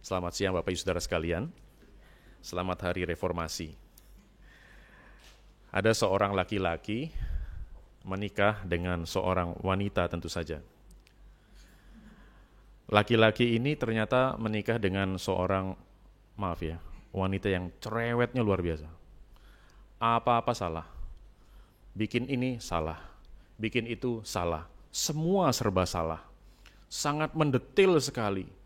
Selamat siang Bapak Ibu Saudara sekalian. Selamat Hari Reformasi. Ada seorang laki-laki menikah dengan seorang wanita tentu saja. Laki-laki ini ternyata menikah dengan seorang, wanita yang cerewetnya luar biasa. Apa-apa salah. Bikin ini salah, bikin itu salah. Semua serba salah. Sangat mendetil sekali.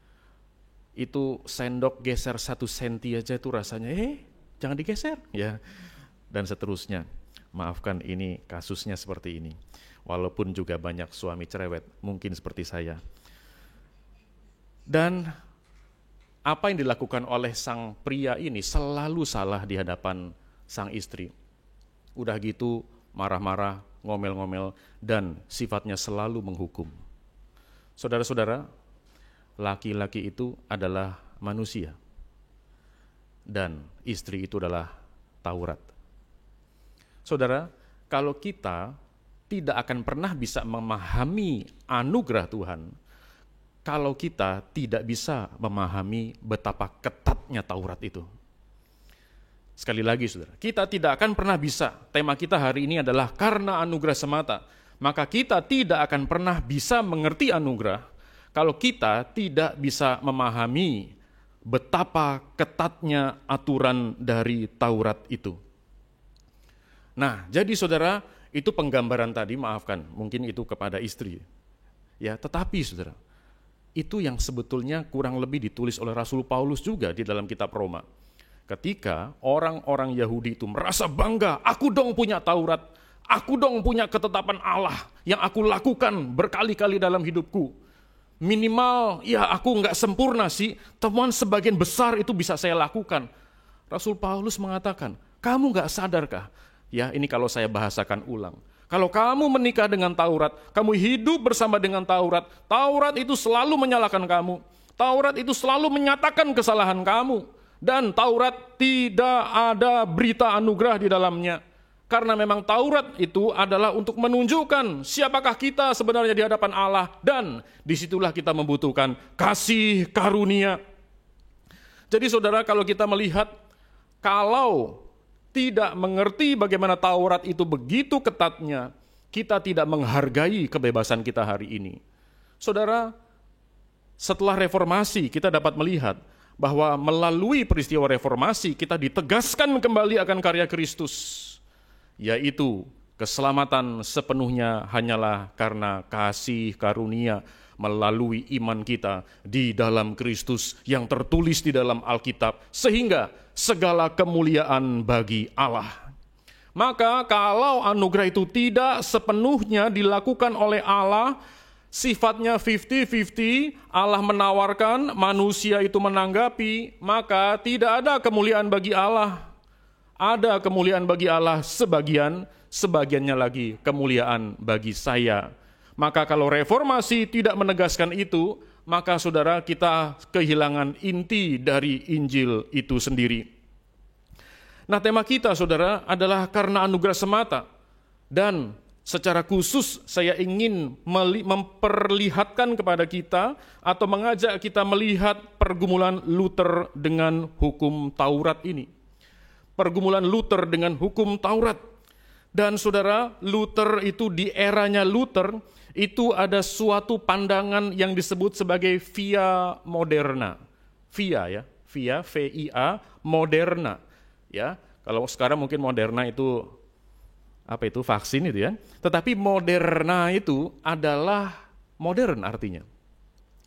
Itu sendok geser 1 senti aja itu rasanya, jangan digeser, ya, dan seterusnya. Maafkan, ini kasusnya seperti ini. Walaupun juga banyak suami cerewet, mungkin seperti saya. Dan apa yang dilakukan oleh sang pria ini selalu salah di hadapan sang istri. Udah gitu marah-marah, ngomel-ngomel, dan sifatnya selalu menghukum. Saudara-saudara, laki-laki itu adalah manusia dan istri itu adalah Taurat. Saudara, kalau kita tidak akan pernah bisa memahami anugerah Tuhan kalau kita tidak bisa memahami betapa ketatnya Taurat itu. Sekali lagi saudara, kita tidak akan pernah bisa, tema kita hari ini adalah karena anugerah semata, maka kita tidak akan pernah bisa mengerti anugerah kalau kita tidak bisa memahami betapa ketatnya aturan dari Taurat itu. Nah, jadi saudara, itu penggambaran tadi, mungkin itu kepada istri. Ya, tetapi saudara, itu yang sebetulnya kurang lebih ditulis oleh Rasul Paulus juga di dalam kitab Roma. Ketika orang-orang Yahudi itu merasa bangga, aku dong punya Taurat, aku dong punya ketetapan Allah yang aku lakukan berkali-kali dalam hidupku. Minimal, ya aku nggak sempurna sih, temuan sebagian besar itu bisa saya lakukan. Rasul Paulus mengatakan, kamu nggak sadarkah? Ya, ini kalau saya bahasakan ulang. Kalau kamu menikah dengan Taurat, kamu hidup bersama dengan Taurat, Taurat itu selalu menyalahkan kamu. Taurat itu selalu menyatakan kesalahan kamu. Dan Taurat tidak ada berita anugerah di dalamnya. Karena memang Taurat itu adalah untuk menunjukkan siapakah kita sebenarnya di hadapan Allah. Dan disitulah kita membutuhkan kasih karunia. Jadi saudara, kalau kita melihat, kalau tidak mengerti bagaimana Taurat itu begitu ketatnya, kita tidak menghargai kebebasan kita hari ini. Saudara, setelah reformasi kita dapat melihat bahwa melalui peristiwa reformasi kita ditegaskan kembali akan karya Kristus, yaitu keselamatan sepenuhnya hanyalah karena kasih karunia melalui iman kita di dalam Kristus yang tertulis di dalam Alkitab, sehingga segala kemuliaan bagi Allah. Maka kalau anugerah itu tidak sepenuhnya dilakukan oleh Allah, sifatnya 50-50, Allah menawarkan, manusia itu menanggapi, maka tidak ada kemuliaan bagi Allah. Ada kemuliaan bagi Allah sebagian, sebagiannya lagi kemuliaan bagi saya. Maka kalau reformasi tidak menegaskan itu, maka saudara, kita kehilangan inti dari Injil itu sendiri. Nah, tema kita saudara adalah karena anugerah semata. Dan secara khusus saya ingin memperlihatkan kepada kita atau mengajak kita melihat pergumulan Luther dengan hukum Taurat ini. Pergumulan Luther dengan hukum Taurat. Dan saudara, Luther itu di eranya Luther itu ada suatu pandangan yang disebut sebagai via moderna. Via, V-I-A, moderna. Ya, kalau sekarang mungkin moderna itu vaksin itu ya. Tetapi moderna itu adalah modern artinya.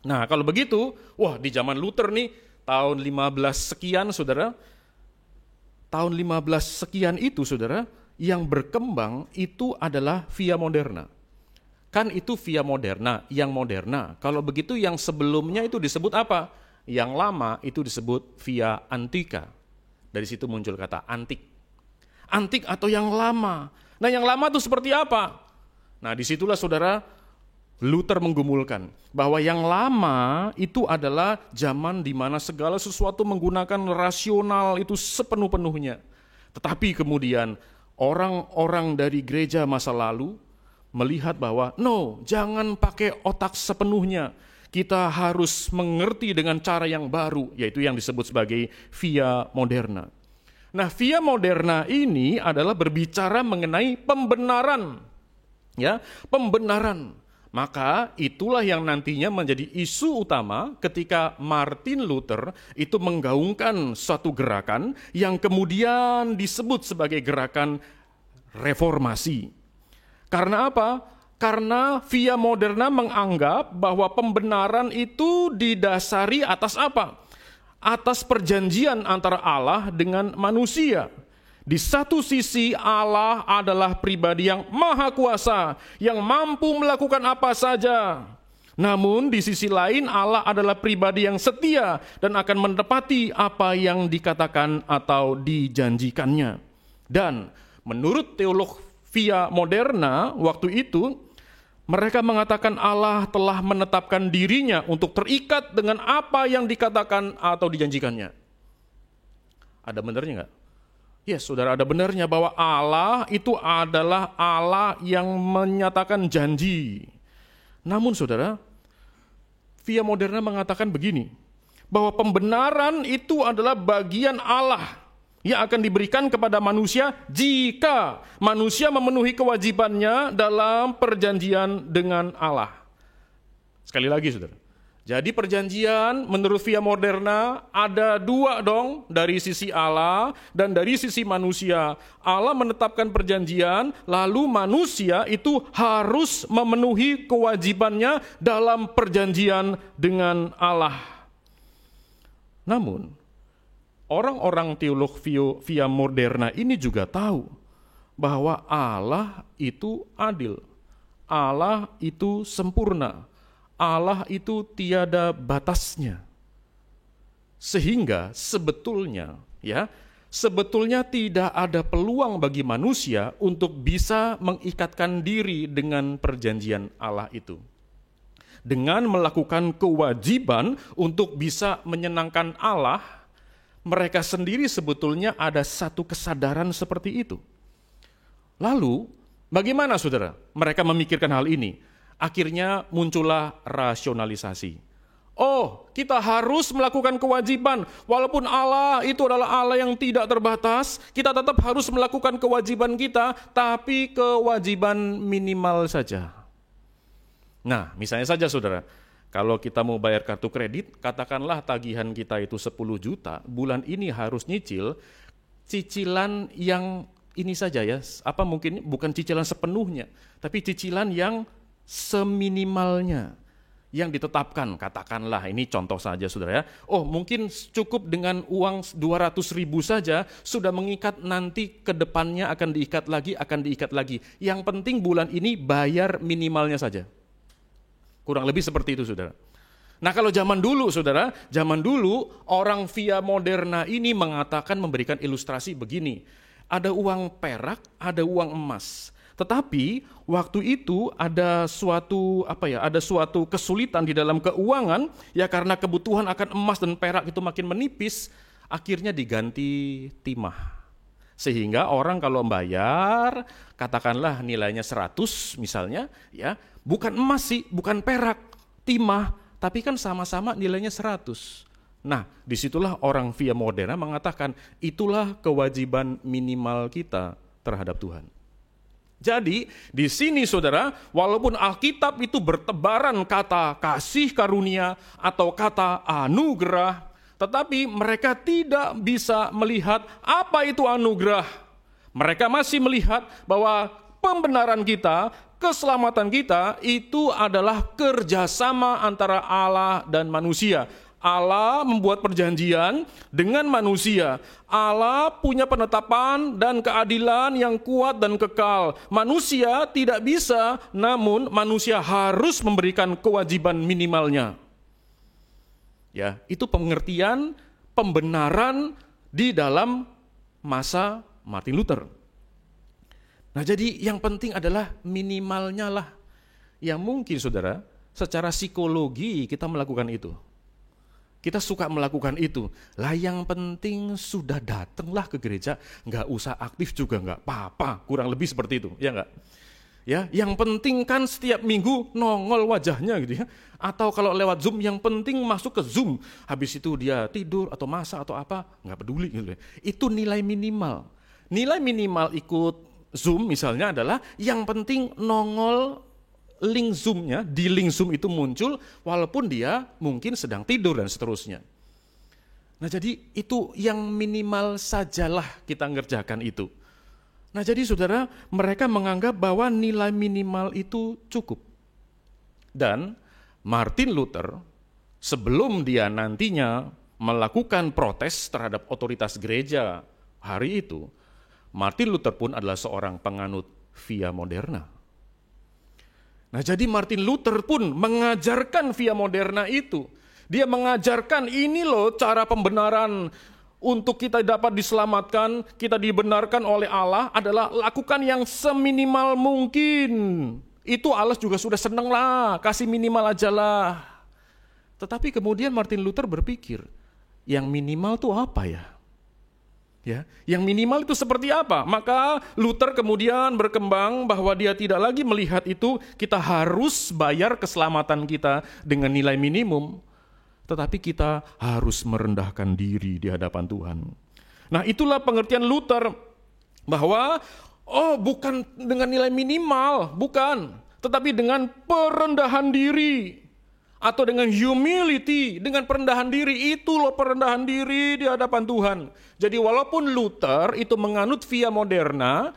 Nah, kalau begitu, di zaman Luther nih tahun 15 sekian saudara, tahun 15 sekian itu saudara, yang berkembang itu adalah via moderna. Kan itu via moderna, yang moderna. Kalau begitu yang sebelumnya itu disebut apa? Yang lama itu disebut via antika. Dari situ muncul kata antik. Antik atau yang lama. Nah, yang lama itu seperti apa? Nah, disitulah saudara, Luther menggumulkan bahwa yang lama itu adalah zaman di mana segala sesuatu menggunakan rasional itu sepenuh-penuhnya. Tetapi kemudian orang-orang dari gereja masa lalu melihat bahwa jangan pakai otak sepenuhnya. Kita harus mengerti dengan cara yang baru, yaitu yang disebut sebagai via moderna. Nah, via moderna ini adalah berbicara mengenai pembenaran. Ya, pembenaran. Maka itulah yang nantinya menjadi isu utama ketika Martin Luther itu menggaungkan suatu gerakan yang kemudian disebut sebagai gerakan reformasi. Karena apa? Karena via moderna menganggap bahwa pembenaran itu didasari atas apa? Atas perjanjian antara Allah dengan manusia. Di satu sisi Allah adalah pribadi yang maha kuasa, yang mampu melakukan apa saja. Namun di sisi lain Allah adalah pribadi yang setia dan akan menepati apa yang dikatakan atau dijanjikannya. Dan menurut teolog via moderna waktu itu, mereka mengatakan Allah telah menetapkan dirinya untuk terikat dengan apa yang dikatakan atau dijanjikannya. Ada benarnya enggak? Yes, saudara, ada benarnya bahwa Allah itu adalah Allah yang menyatakan janji. Namun saudara, via moderna mengatakan begini, bahwa pembenaran itu adalah bagian Allah yang akan diberikan kepada manusia jika manusia memenuhi kewajibannya dalam perjanjian dengan Allah. Sekali lagi saudara, jadi perjanjian menurut via moderna ada dua dong, dari sisi Allah dan dari sisi manusia. Allah menetapkan perjanjian, lalu manusia itu harus memenuhi kewajibannya dalam perjanjian dengan Allah. Namun, orang-orang teolog via moderna ini juga tahu bahwa Allah itu adil, Allah itu sempurna, Allah itu tiada batasnya. Sehingga sebetulnya tidak ada peluang bagi manusia untuk bisa mengikatkan diri dengan perjanjian Allah itu. Dengan melakukan kewajiban untuk bisa menyenangkan Allah, mereka sendiri sebetulnya ada satu kesadaran seperti itu. Lalu, bagaimana saudara mereka memikirkan hal ini? Akhirnya muncullah rasionalisasi. Oh, kita harus melakukan kewajiban. Walaupun Allah itu adalah Allah yang tidak terbatas, kita tetap harus melakukan kewajiban kita, tapi kewajiban minimal saja. Nah, misalnya saja saudara, kalau kita mau bayar kartu kredit, katakanlah tagihan kita itu 10 juta, bulan ini harus nyicil, cicilan yang ini saja ya, mungkin bukan cicilan sepenuhnya, tapi cicilan yang seminimalnya yang ditetapkan. Katakanlah, ini contoh saja saudara ya, oh mungkin cukup dengan uang 200.000 saja sudah mengikat, nanti ke depannya akan diikat lagi. Yang penting bulan ini bayar minimalnya saja. Kurang lebih seperti itu saudara. Nah kalau zaman dulu saudara, orang via moderna ini memberikan ilustrasi begini. Ada uang perak, ada uang emas. Tetapi waktu itu ada suatu kesulitan di dalam keuangan, ya karena kebutuhan akan emas dan perak itu makin menipis, akhirnya diganti timah. Sehingga orang kalau membayar, katakanlah nilainya 100 misalnya, ya, bukan emas sih, bukan perak, timah, tapi kan sama-sama nilainya 100. Nah, disitulah orang via moderna mengatakan, itulah kewajiban minimal kita terhadap Tuhan. Jadi, di sini saudara, walaupun Alkitab itu bertebaran kata kasih karunia atau kata anugerah, tetapi mereka tidak bisa melihat apa itu anugerah. Mereka masih melihat bahwa pembenaran kita, keselamatan kita itu adalah kerjasama antara Allah dan manusia. Allah membuat perjanjian dengan manusia. Allah punya penetapan dan keadilan yang kuat dan kekal. Manusia tidak bisa, namun manusia harus memberikan kewajiban minimalnya. Ya, itu pengertian pembenaran di dalam masa Martin Luther. Nah, jadi yang penting adalah minimalnya lah. Yang mungkin saudara, secara psikologi kita melakukan itu. Kita suka melakukan itu. Lah yang penting sudah datanglah ke gereja, nggak usah aktif juga nggak apa-apa. Kurang lebih seperti itu, ya nggak? Ya, yang penting kan setiap minggu nongol wajahnya gitu ya. Atau kalau lewat Zoom, yang penting masuk ke Zoom. Habis itu dia tidur atau masak atau apa, nggak peduli gitu ya. Itu nilai minimal. Nilai minimal ikut Zoom misalnya adalah yang penting nongol link Zoom-nya, di link Zoom itu muncul walaupun dia mungkin sedang tidur dan seterusnya. Nah jadi itu yang minimal sajalah kita ngerjakan itu. Nah jadi saudara, mereka menganggap bahwa nilai minimal itu cukup. Dan Martin Luther, sebelum dia nantinya melakukan protes terhadap otoritas gereja hari itu, Martin Luther pun adalah seorang penganut via moderna. Nah jadi Martin Luther pun mengajarkan via moderna itu. Dia mengajarkan ini loh cara pembenaran. Untuk kita dapat diselamatkan, kita dibenarkan oleh Allah adalah lakukan yang seminimal mungkin. Itu Allah juga sudah senang lah, kasih minimal aja lah. Tetapi kemudian Martin Luther berpikir, yang minimal itu apa ya? Ya, yang minimal itu seperti apa? Maka Luther kemudian berkembang bahwa dia tidak lagi melihat itu kita harus bayar keselamatan kita dengan nilai minimum. Tetapi kita harus merendahkan diri di hadapan Tuhan. Nah itulah pengertian Luther bahwa bukan dengan nilai minimal, bukan. Tetapi dengan perendahan diri. Atau dengan humility, dengan perendahan diri. Itu loh perendahan diri di hadapan Tuhan. Jadi walaupun Luther itu menganut via moderna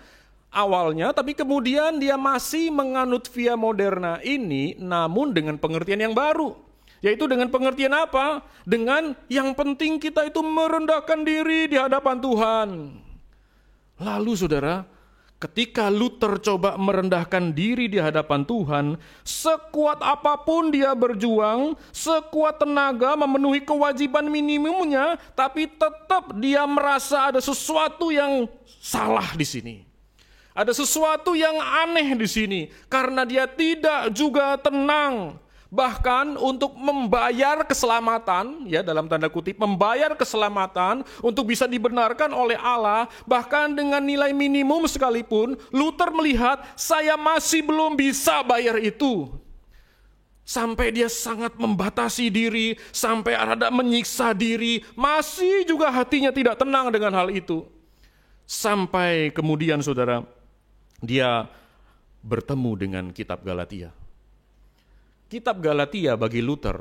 awalnya, tapi kemudian dia masih menganut via moderna ini namun dengan pengertian yang baru. Yaitu dengan pengertian apa? Dengan yang penting kita itu merendahkan diri di hadapan Tuhan. Lalu saudara, ketika Luther coba merendahkan diri di hadapan Tuhan, sekuat apapun dia berjuang, sekuat tenaga memenuhi kewajiban minimumnya, tapi tetap dia merasa ada sesuatu yang salah di sini. Ada sesuatu yang aneh di sini, karena dia tidak juga tenang. Bahkan untuk membayar keselamatan, ya dalam tanda kutip, membayar keselamatan untuk bisa dibenarkan oleh Allah, bahkan dengan nilai minimum sekalipun, Luther melihat saya masih belum bisa bayar itu. Sampai dia sangat membatasi diri, sampai ada menyiksa diri, masih juga hatinya tidak tenang dengan hal itu. Sampai kemudian saudara, dia bertemu dengan kitab Galatia. Kitab Galatia bagi Luther,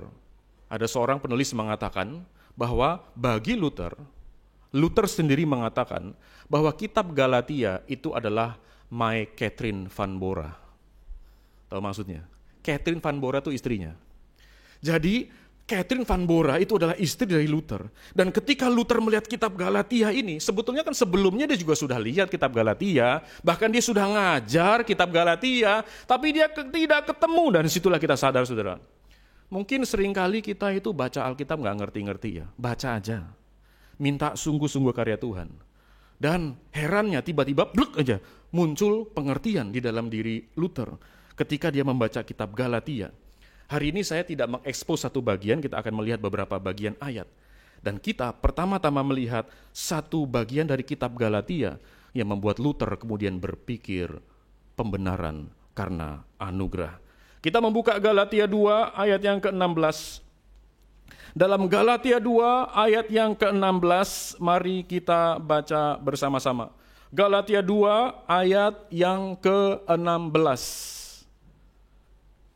ada seorang penulis mengatakan bahwa bagi Luther sendiri mengatakan bahwa kitab Galatia itu adalah My Catherine van Bora. Tahu maksudnya? Catherine van Bora itu istrinya. Jadi Catherine van Bora itu adalah istri dari Luther. Dan ketika Luther melihat kitab Galatia ini, sebetulnya kan sebelumnya dia juga sudah lihat kitab Galatia, bahkan dia sudah ngajar kitab Galatia, tapi dia tidak ketemu, dan situlah kita sadar saudara. Mungkin seringkali kita itu baca Alkitab nggak ngerti-ngerti ya, baca aja. Minta sungguh-sungguh karya Tuhan. Dan herannya tiba-tiba bluk aja muncul pengertian di dalam diri Luther ketika dia membaca kitab Galatia. Hari ini saya tidak mengekspos satu bagian, kita akan melihat beberapa bagian ayat. Dan kita pertama-tama melihat satu bagian dari kitab Galatia yang membuat Luther kemudian berpikir pembenaran karena anugerah. Kita membuka Galatia 2 ayat yang ke-16. Dalam Galatia 2 ayat yang ke-16, mari kita baca bersama-sama. Galatia 2 ayat yang ke-16.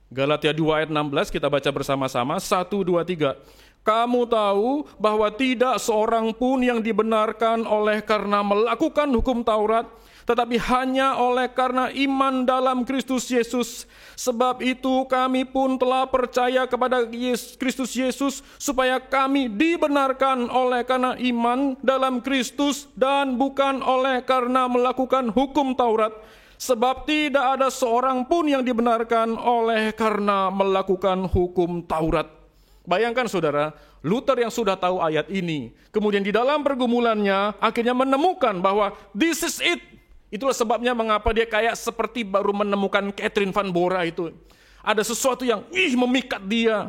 Galatia 2 ayat 16 kita baca bersama-sama. 1, 2, 3. Kamu tahu bahwa tidak seorang pun yang dibenarkan oleh karena melakukan hukum Taurat, tetapi hanya oleh karena iman dalam Kristus Yesus. Sebab itu kami pun telah percaya kepada Kristus Yesus, supaya kami dibenarkan oleh karena iman dalam Kristus dan bukan oleh karena melakukan hukum Taurat. Sebab tidak ada seorang pun yang dibenarkan oleh karena melakukan hukum Taurat. Bayangkan saudara, Luther yang sudah tahu ayat ini, kemudian di dalam pergumulannya akhirnya menemukan bahwa this is it. Itulah sebabnya mengapa dia kayak seperti baru menemukan Catherine van Bora itu. Ada sesuatu yang memikat dia.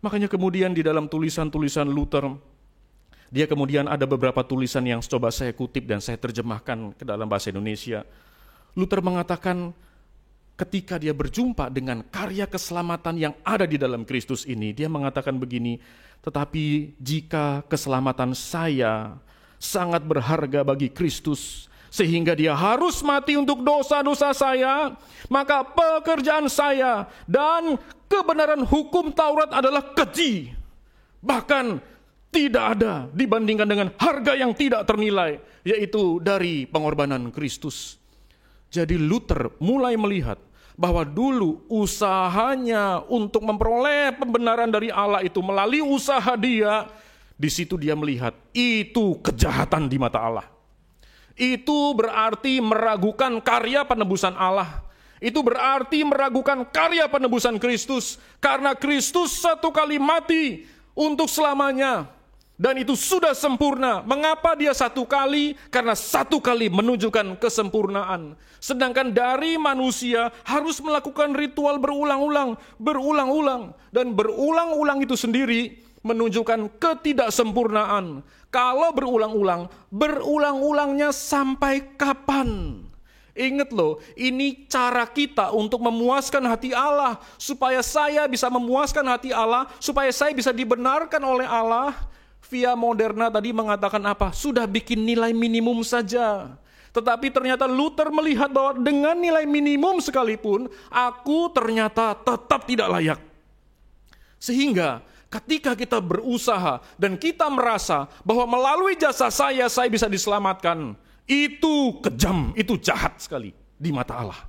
Makanya kemudian di dalam tulisan-tulisan Luther, dia kemudian ada beberapa tulisan yang coba saya kutip dan saya terjemahkan ke dalam bahasa Indonesia. Luther mengatakan, ketika dia berjumpa dengan karya keselamatan yang ada di dalam Kristus ini, dia mengatakan begini, tetapi jika keselamatan saya sangat berharga bagi Kristus, sehingga dia harus mati untuk dosa-dosa saya, maka pekerjaan saya dan kebenaran hukum Taurat adalah keji. Bahkan tidak ada dibandingkan dengan harga yang tidak ternilai, yaitu dari pengorbanan Kristus. Jadi Luther mulai melihat bahwa dulu usahanya untuk memperoleh pembenaran dari Allah itu melalui usaha dia, di situ dia melihat itu kejahatan di mata Allah. Itu berarti meragukan karya penebusan Allah. Itu berarti meragukan karya penebusan Kristus, karena Kristus satu kali mati untuk selamanya. Dan itu sudah sempurna. Mengapa dia satu kali? Karena satu kali menunjukkan kesempurnaan. Sedangkan dari manusia harus melakukan ritual berulang-ulang. Dan berulang-ulang itu sendiri menunjukkan ketidaksempurnaan. Kalau berulang-ulangnya sampai kapan? Ingat loh, ini cara kita untuk memuaskan hati Allah. Supaya saya bisa memuaskan hati Allah, supaya saya bisa dibenarkan oleh Allah. Via Moderna tadi mengatakan apa? Sudah bikin nilai minimum saja. Tetapi ternyata Luther melihat bahwa dengan nilai minimum sekalipun, aku ternyata tetap tidak layak. Sehingga ketika kita berusaha dan kita merasa bahwa melalui jasa saya bisa diselamatkan, itu kejam, itu jahat sekali di mata Allah.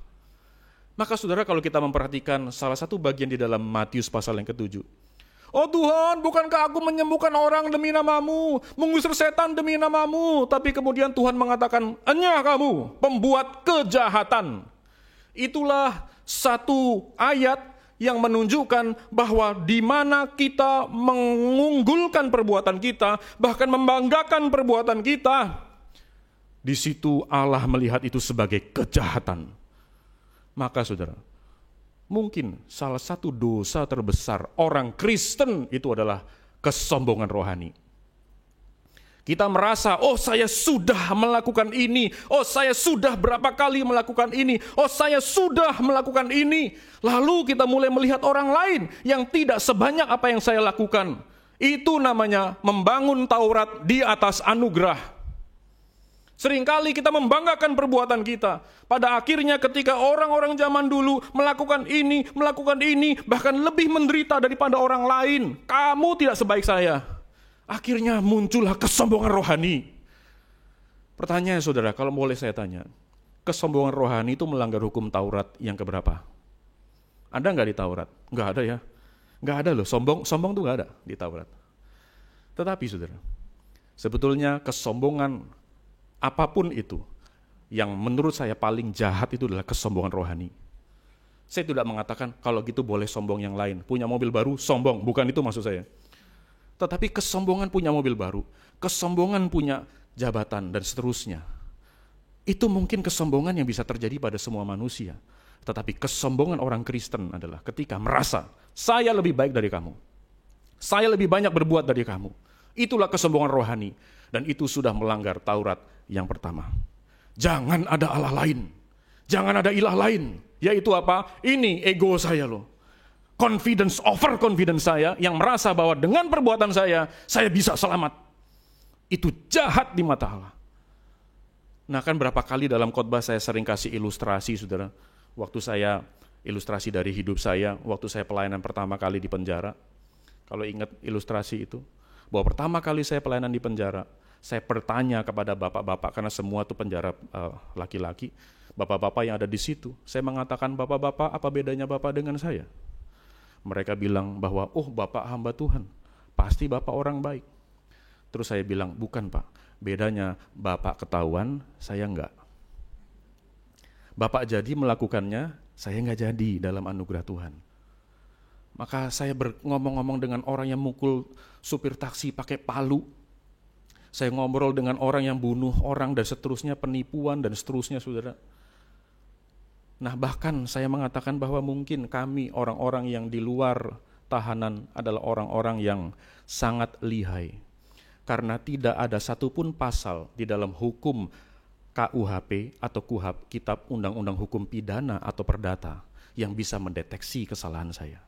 Maka saudara, kalau kita memperhatikan salah satu bagian di dalam Matius pasal yang ke-7, oh Tuhan, bukankah aku menyembuhkan orang demi namamu, mengusir setan demi namamu, tapi kemudian Tuhan mengatakan, enyah kamu, pembuat kejahatan. Itulah satu ayat yang menunjukkan bahwa di mana kita mengunggulkan perbuatan kita, bahkan membanggakan perbuatan kita, di situ Allah melihat itu sebagai kejahatan. Maka saudara, mungkin salah satu dosa terbesar orang Kristen itu adalah kesombongan rohani. Kita merasa, oh saya sudah melakukan ini, oh saya sudah berapa kali melakukan ini, oh saya sudah melakukan ini. Lalu kita mulai melihat orang lain yang tidak sebanyak apa yang saya lakukan. Itu namanya membangun Taurat di atas anugerah. Seringkali kita membanggakan perbuatan kita. Pada akhirnya ketika orang-orang zaman dulu melakukan ini, bahkan lebih menderita daripada orang lain. Kamu tidak sebaik saya. Akhirnya muncullah kesombongan rohani. Pertanyaan saudara, kalau boleh saya tanya, kesombongan rohani itu melanggar hukum Taurat yang keberapa? Ada nggak di Taurat? Nggak ada ya. Nggak ada loh, sombong tuh nggak ada di Taurat. Tetapi saudara, sebetulnya kesombongan apapun itu, yang menurut saya paling jahat itu adalah kesombongan rohani. Saya tidak mengatakan kalau gitu boleh sombong yang lain. Punya mobil baru, sombong. Bukan itu maksud saya. Tetapi kesombongan punya mobil baru, kesombongan punya jabatan, dan seterusnya. Itu mungkin kesombongan yang bisa terjadi pada semua manusia. Tetapi kesombongan orang Kristen adalah ketika merasa, saya lebih baik dari kamu. Saya lebih banyak berbuat dari kamu. Itulah kesombongan rohani. Dan itu sudah melanggar Taurat yang pertama. Jangan ada Allah lain. Jangan ada ilah lain. Yaitu apa? Ini ego saya loh. Confidence over confidence saya yang merasa bahwa dengan perbuatan saya bisa selamat. Itu jahat di mata Allah. Nah kan berapa kali dalam khotbah saya sering kasih ilustrasi saudara. Waktu saya ilustrasi dari hidup saya, waktu saya pelayanan pertama kali di penjara. Kalau ingat ilustrasi itu. Bahwa pertama kali saya pelayanan di penjara, saya bertanya kepada bapak-bapak, karena semua itu penjara laki-laki, bapak-bapak yang ada di situ. Saya mengatakan, bapak-bapak, apa bedanya bapak dengan saya? Mereka bilang bahwa, oh bapak hamba Tuhan, pasti bapak orang baik. Terus saya bilang, bukan pak, bedanya bapak ketahuan, saya enggak. Bapak jadi melakukannya, saya enggak jadi dalam anugerah Tuhan. Maka saya ngomong-ngomong dengan orang yang mukul supir taksi pakai palu. Saya ngobrol dengan orang yang bunuh orang dan seterusnya, penipuan dan seterusnya saudara. Nah bahkan saya mengatakan bahwa mungkin kami orang-orang yang di luar tahanan adalah orang-orang yang sangat lihai. Karena tidak ada satupun pasal di dalam hukum KUHP atau KUHP, Kitab Undang-Undang Hukum Pidana atau Perdata, yang bisa mendeteksi kesalahan saya.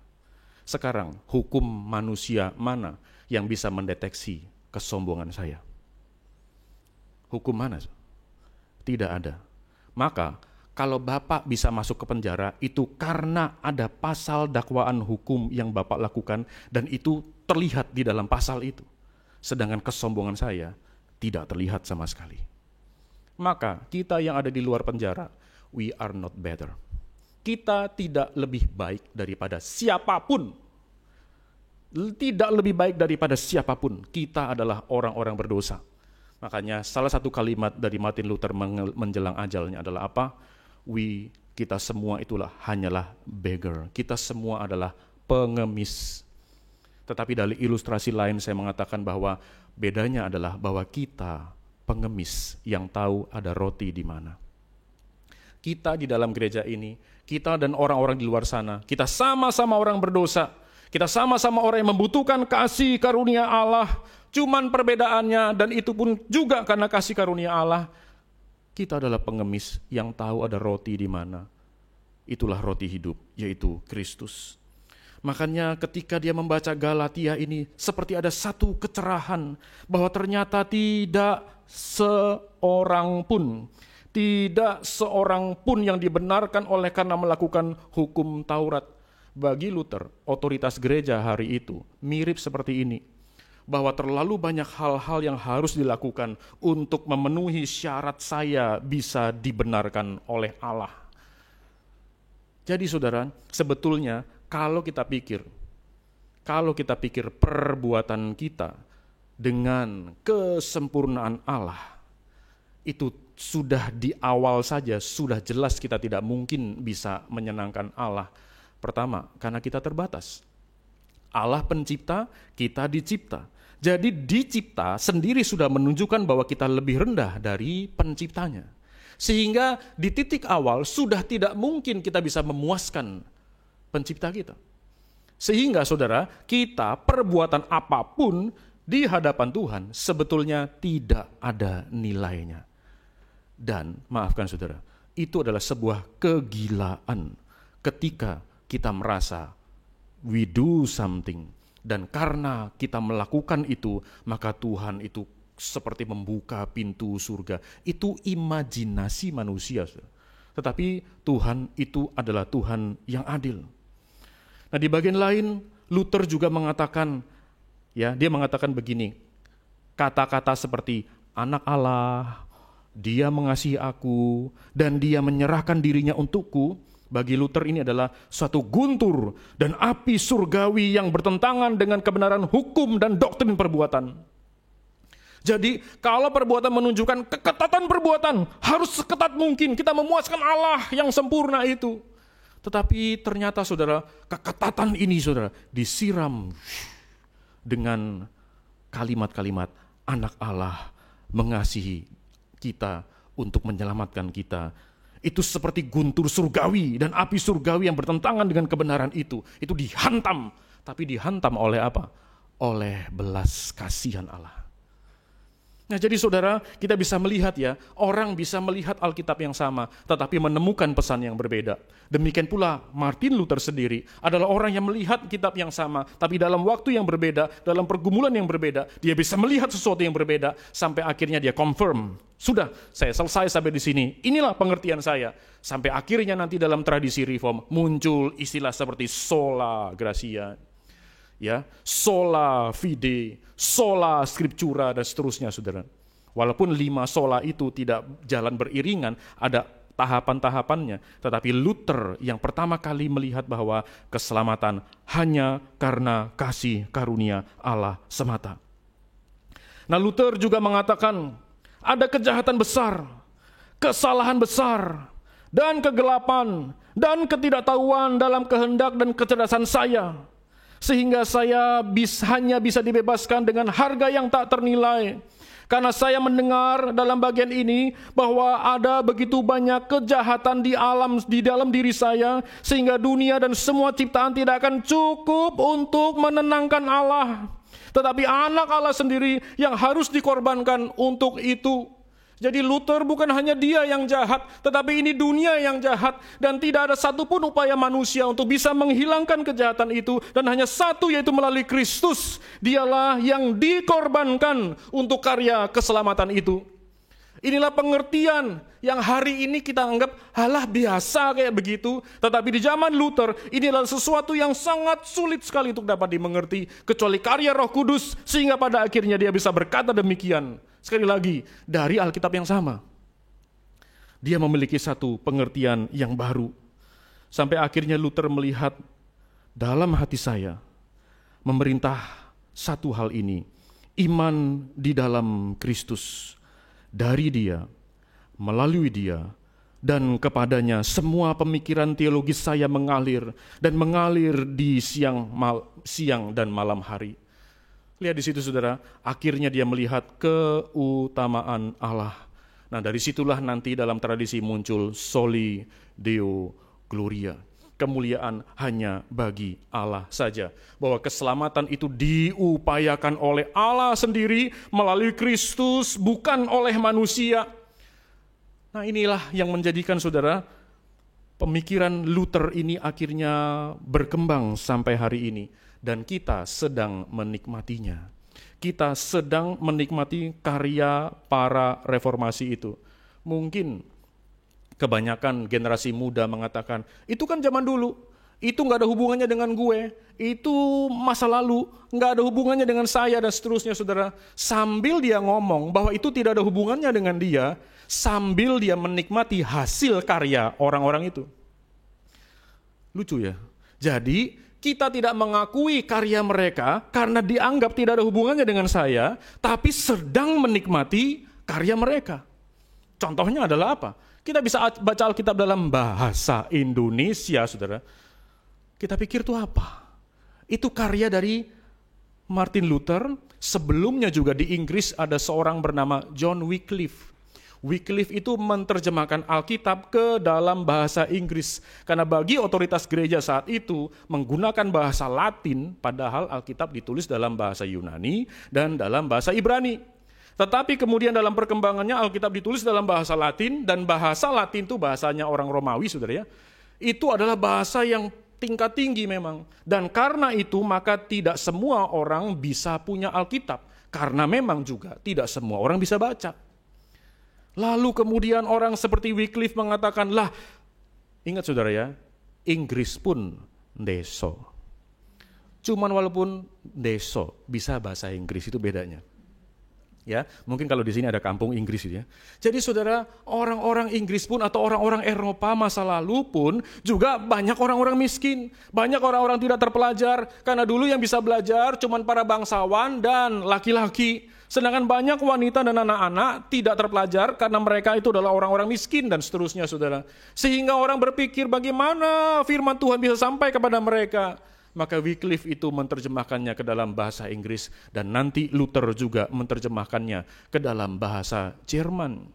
Sekarang, hukum manusia mana yang bisa mendeteksi kesombongan saya? Hukum mana? Tidak ada. Maka, kalau Bapak bisa masuk ke penjara, itu karena ada pasal dakwaan hukum yang Bapak lakukan, dan itu terlihat di dalam pasal itu. Sedangkan kesombongan saya tidak terlihat sama sekali. Maka kita yang ada di luar penjara, we are not better. Kita tidak lebih baik daripada siapapun. Tidak lebih baik daripada siapapun. Kita adalah orang-orang berdosa. Makanya salah satu kalimat dari Martin Luther menjelang ajalnya adalah apa? Kita semua itulah hanyalah beggar. Kita semua adalah pengemis. Tetapi dari ilustrasi lain saya mengatakan bahwa bedanya adalah bahwa kita pengemis yang tahu ada roti di mana. Kita di dalam gereja ini, kita dan orang-orang di luar sana, kita sama-sama orang berdosa. Kita sama-sama orang yang membutuhkan kasih karunia Allah. Cuman perbedaannya, dan itu pun juga karena kasih karunia Allah, kita adalah pengemis yang tahu ada roti di mana. Itulah roti hidup, yaitu Kristus. Makanya ketika dia membaca Galatia ini, seperti ada satu kecerahan, bahwa ternyata tidak seorang pun yang dibenarkan oleh karena melakukan hukum Taurat. Bagi Luther, otoritas gereja hari itu mirip seperti ini, bahwa terlalu banyak hal-hal yang harus dilakukan untuk memenuhi syarat saya bisa dibenarkan oleh Allah. Jadi saudara, sebetulnya kalau kita pikir perbuatan kita dengan kesempurnaan Allah, itu sudah di awal saja, sudah jelas kita tidak mungkin bisa menyenangkan Allah. Pertama, karena kita terbatas. Allah pencipta, kita dicipta. Jadi dicipta sendiri sudah menunjukkan bahwa kita lebih rendah dari penciptanya. Sehingga di titik awal sudah tidak mungkin kita bisa memuaskan pencipta kita. Sehingga saudara, kita perbuatan apapun di hadapan Tuhan sebetulnya tidak ada nilainya. Dan maafkan saudara, itu adalah sebuah kegilaan ketika kita merasa we do something, dan karena kita melakukan itu, maka Tuhan itu seperti membuka pintu surga. Itu imajinasi manusia, saudara. Tetapi Tuhan itu adalah Tuhan yang adil. Nah, di bagian lain Luther juga mengatakan, dia mengatakan begini, kata-kata seperti anak Allah, dia mengasihi aku, dan dia menyerahkan dirinya untukku, bagi Luther ini adalah suatu guntur dan api surgawi yang bertentangan dengan kebenaran hukum dan doktrin perbuatan. Jadi kalau perbuatan menunjukkan keketatan perbuatan, harus seketat mungkin kita memuaskan Allah yang sempurna itu. Tetapi ternyata saudara, keketatan ini saudara disiram dengan kalimat-kalimat anak Allah mengasihi kita untuk menyelamatkan kita. Itu seperti guntur surgawi dan api surgawi yang bertentangan dengan kebenaran itu. Itu dihantam, tapi dihantam oleh apa? Oleh belas kasihan Allah. Nah, jadi saudara, kita bisa melihat orang bisa melihat Alkitab yang sama, tetapi menemukan pesan yang berbeda. Demikian pula Martin Luther sendiri adalah orang yang melihat kitab yang sama, tapi dalam waktu yang berbeda, dalam pergumulan yang berbeda, dia bisa melihat sesuatu yang berbeda, sampai akhirnya dia confirm. Sudah, saya selesai sampai di sini. Inilah pengertian saya. Sampai akhirnya nanti dalam tradisi reform muncul istilah seperti sola gratia, sola fide, sola scriptura, dan seterusnya, saudara. Walaupun 5 sola itu tidak jalan beriringan, ada tahapan-tahapannya, tetapi Luther yang pertama kali melihat bahwa keselamatan hanya karena kasih karunia Allah semata. Nah, Luther juga mengatakan ada kejahatan besar, kesalahan besar, dan kegelapan, dan ketidaktahuan dalam kehendak dan kecerdasan saya, sehingga saya hanya bisa dibebaskan dengan harga yang tak ternilai. Karena saya mendengar dalam bagian ini bahwa ada begitu banyak kejahatan di dalam diri saya, sehingga dunia dan semua ciptaan tidak akan cukup untuk menenangkan Allah. Tetapi anak Allah sendiri yang harus dikorbankan untuk itu. Jadi Luther bukan hanya dia yang jahat, tetapi ini dunia yang jahat. Dan tidak ada satupun upaya manusia untuk bisa menghilangkan kejahatan itu. Dan hanya satu, yaitu melalui Kristus. Dialah yang dikorbankan untuk karya keselamatan itu. Inilah pengertian yang hari ini kita anggap halah biasa kayak begitu. Tetapi di zaman Luther, ini adalah sesuatu yang sangat sulit sekali untuk dapat dimengerti. Kecuali karya Roh Kudus, sehingga pada akhirnya dia bisa berkata demikian. Sekali lagi, dari Alkitab yang sama. Dia memiliki satu pengertian yang baru. Sampai akhirnya Luther melihat dalam hati saya, memerintah satu hal ini. Iman di dalam Kristus. Dari Dia, melalui Dia, dan kepadanya semua pemikiran teologis saya mengalir. Dan mengalir di siang dan malam hari. Lihat di situ saudara, akhirnya dia melihat keutamaan Allah. Nah dari situlah nanti dalam tradisi muncul Soli Deo Gloria. Kemuliaan hanya bagi Allah saja. Bahwa keselamatan itu diupayakan oleh Allah sendiri melalui Kristus, bukan oleh manusia. Nah inilah yang menjadikan saudara, pemikiran Luther ini akhirnya berkembang sampai hari ini. Dan kita sedang menikmatinya. Kita sedang menikmati karya para reformasi itu. Mungkin kebanyakan generasi muda mengatakan, itu kan zaman dulu, itu gak ada hubungannya dengan gue, itu masa lalu, gak ada hubungannya dengan saya dan seterusnya saudara. Sambil dia ngomong bahwa itu tidak ada hubungannya dengan dia, sambil dia menikmati hasil karya orang-orang itu. Lucu ya. Jadi kita tidak mengakui karya mereka karena dianggap tidak ada hubungannya dengan saya, tapi sedang menikmati karya mereka. Contohnya adalah apa? Kita bisa baca Alkitab dalam bahasa Indonesia, saudara. Kita pikir itu apa? Itu karya dari Martin Luther. Sebelumnya juga di Inggris ada seorang bernama John Wycliffe. Wycliffe itu menerjemahkan Alkitab ke dalam bahasa Inggris. Karena bagi otoritas gereja saat itu menggunakan bahasa Latin, padahal Alkitab ditulis dalam bahasa Yunani dan dalam bahasa Ibrani. Tetapi kemudian dalam perkembangannya Alkitab ditulis dalam bahasa Latin, dan bahasa Latin itu bahasanya orang Romawi, saudara ya. Itu adalah bahasa yang tingkat tinggi memang. Dan karena itu maka tidak semua orang bisa punya Alkitab. Karena memang juga tidak semua orang bisa baca. Lalu kemudian orang seperti Wycliffe mengatakan, lah ingat saudara ya, Inggris pun deso. Cuman walaupun deso bisa bahasa Inggris, itu bedanya. Ya, mungkin kalau di sini ada kampung Inggris ya. Jadi saudara, orang-orang Inggris pun atau orang-orang Eropa masa lalu pun juga banyak orang-orang miskin, banyak orang-orang tidak terpelajar, karena dulu yang bisa belajar cuman para bangsawan dan laki-laki. Sedangkan banyak wanita dan anak-anak tidak terpelajar karena mereka itu adalah orang-orang miskin dan seterusnya saudara. Sehingga orang berpikir bagaimana firman Tuhan bisa sampai kepada mereka. Maka Wycliffe itu menerjemahkannya ke dalam bahasa Inggris, dan nanti Luther juga menerjemahkannya ke dalam bahasa Jerman.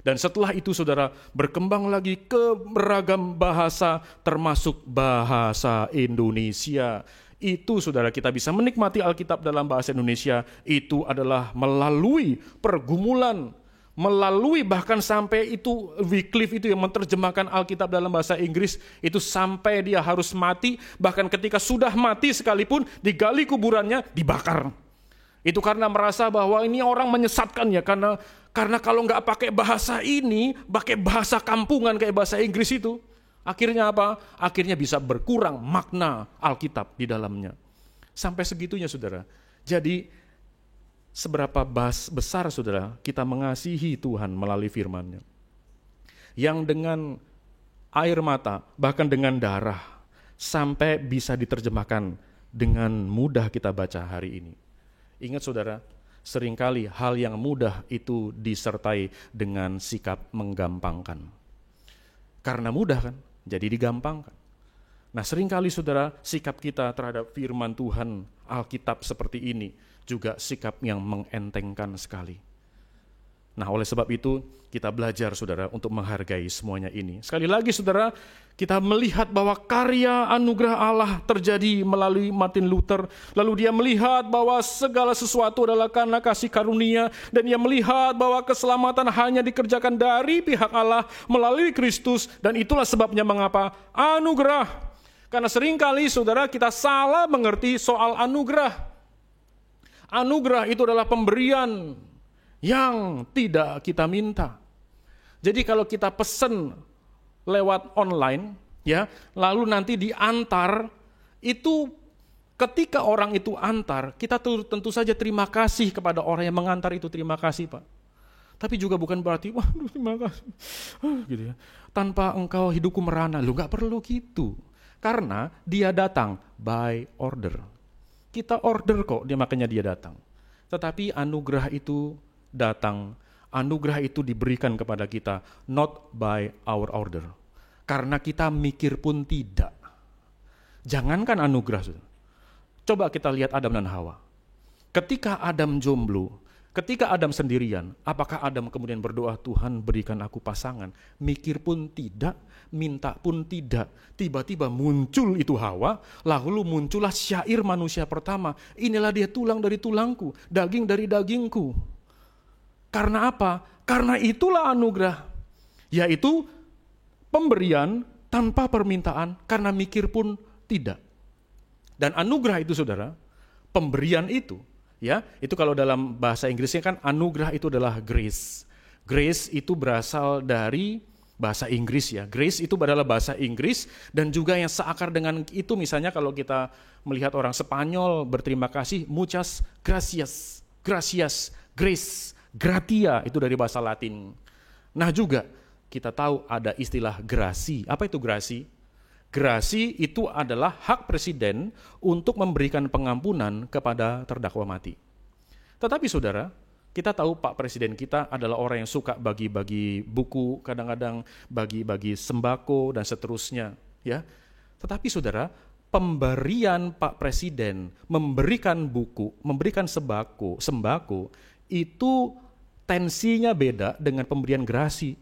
Dan setelah itu saudara, berkembang lagi ke beragam bahasa termasuk bahasa Indonesia. Itu saudara, kita bisa menikmati Alkitab dalam bahasa Indonesia itu adalah melalui pergumulan, melalui bahkan sampai itu Wycliffe itu yang menerjemahkan Alkitab dalam bahasa Inggris, itu sampai dia harus mati, bahkan ketika sudah mati sekalipun digali kuburannya, dibakar. Itu karena merasa bahwa ini orang menyesatkan ya, karena kalau nggak pakai bahasa ini, pakai bahasa kampungan kayak bahasa Inggris itu, akhirnya apa? Akhirnya bisa berkurang makna Alkitab di dalamnya. Sampai segitunya saudara. Jadi seberapa besar saudara kita mengasihi Tuhan melalui firman-Nya. Yang dengan air mata, bahkan dengan darah, sampai bisa diterjemahkan dengan mudah kita baca hari ini. Ingat saudara, seringkali hal yang mudah itu disertai dengan sikap menggampangkan. Karena mudah kan? Jadi digampangkan. Nah seringkali saudara, sikap kita terhadap firman Tuhan, Alkitab seperti ini, juga sikap yang mengentengkan sekali. Nah, oleh sebab itu kita belajar saudara untuk menghargai semuanya ini. Sekali lagi saudara, kita melihat bahwa karya anugerah Allah terjadi melalui Martin Luther. Lalu dia melihat bahwa segala sesuatu adalah karena kasih karunia. Dan dia melihat bahwa keselamatan hanya dikerjakan dari pihak Allah melalui Kristus. Dan itulah sebabnya mengapa anugerah. Karena seringkali saudara kita salah mengerti soal anugerah. Anugerah itu adalah pemberian yang tidak kita minta. Jadi kalau kita pesen lewat online, ya, lalu nanti diantar, itu ketika orang itu antar, kita tentu saja terima kasih kepada orang yang mengantar itu, terima kasih Pak. Tapi juga bukan berarti, waduh terima kasih, gitu ya. Tanpa engkau hidupku merana, lu nggak perlu gitu. Karena dia datang by order. Kita order kok, dia makanya dia datang. Tetapi anugerah itu datang, anugerah itu diberikan kepada kita not by our order. Karena kita mikir pun tidak. Jangankan anugerah. Coba kita lihat Adam dan Hawa. Ketika Adam jomblo, ketika Adam sendirian, apakah Adam kemudian berdoa, Tuhan berikan aku pasangan? Mikir pun tidak, minta pun tidak. Tiba-tiba muncul itu Hawa, lalu muncullah syair manusia pertama. Inilah dia tulang dari tulangku, daging dari dagingku. Karena apa? Karena itulah anugerah, yaitu pemberian tanpa permintaan, karena mikir pun tidak. Dan anugerah itu saudara, pemberian itu, ya, itu kalau dalam bahasa Inggrisnya kan anugerah itu adalah grace. Grace itu berasal dari bahasa Inggris ya. Grace itu adalah bahasa Inggris dan juga yang seakar dengan itu, misalnya kalau kita melihat orang Spanyol berterima kasih, muchas gracias, gracias, grace. Gratia itu dari bahasa Latin. Nah juga kita tahu ada istilah grasi. Apa itu grasi? Grasi itu adalah hak presiden untuk memberikan pengampunan kepada terdakwa mati. Tetapi saudara, kita tahu Pak Presiden kita adalah orang yang suka bagi-bagi buku, kadang-kadang bagi-bagi sembako dan seterusnya. Ya. Tetapi saudara, pemberian Pak Presiden memberikan buku, memberikan sembako itu tensinya beda dengan pemberian grasi.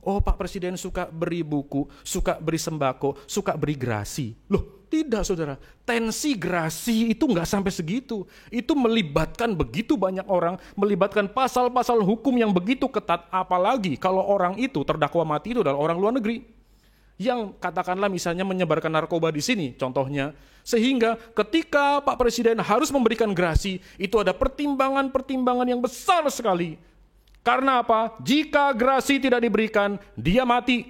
Oh, Pak Presiden suka beri buku, suka beri sembako, suka beri grasi. Loh, tidak saudara. Tensi grasi itu nggak sampai segitu. Itu melibatkan begitu banyak orang, melibatkan pasal-pasal hukum yang begitu ketat, apalagi kalau orang itu terdakwa mati itu adalah orang luar negeri. Yang katakanlah misalnya menyebarkan narkoba di sini, contohnya. Sehingga ketika Pak Presiden harus memberikan grasi, itu ada pertimbangan-pertimbangan yang besar sekali. Karena apa? Jika grasi tidak diberikan, dia mati.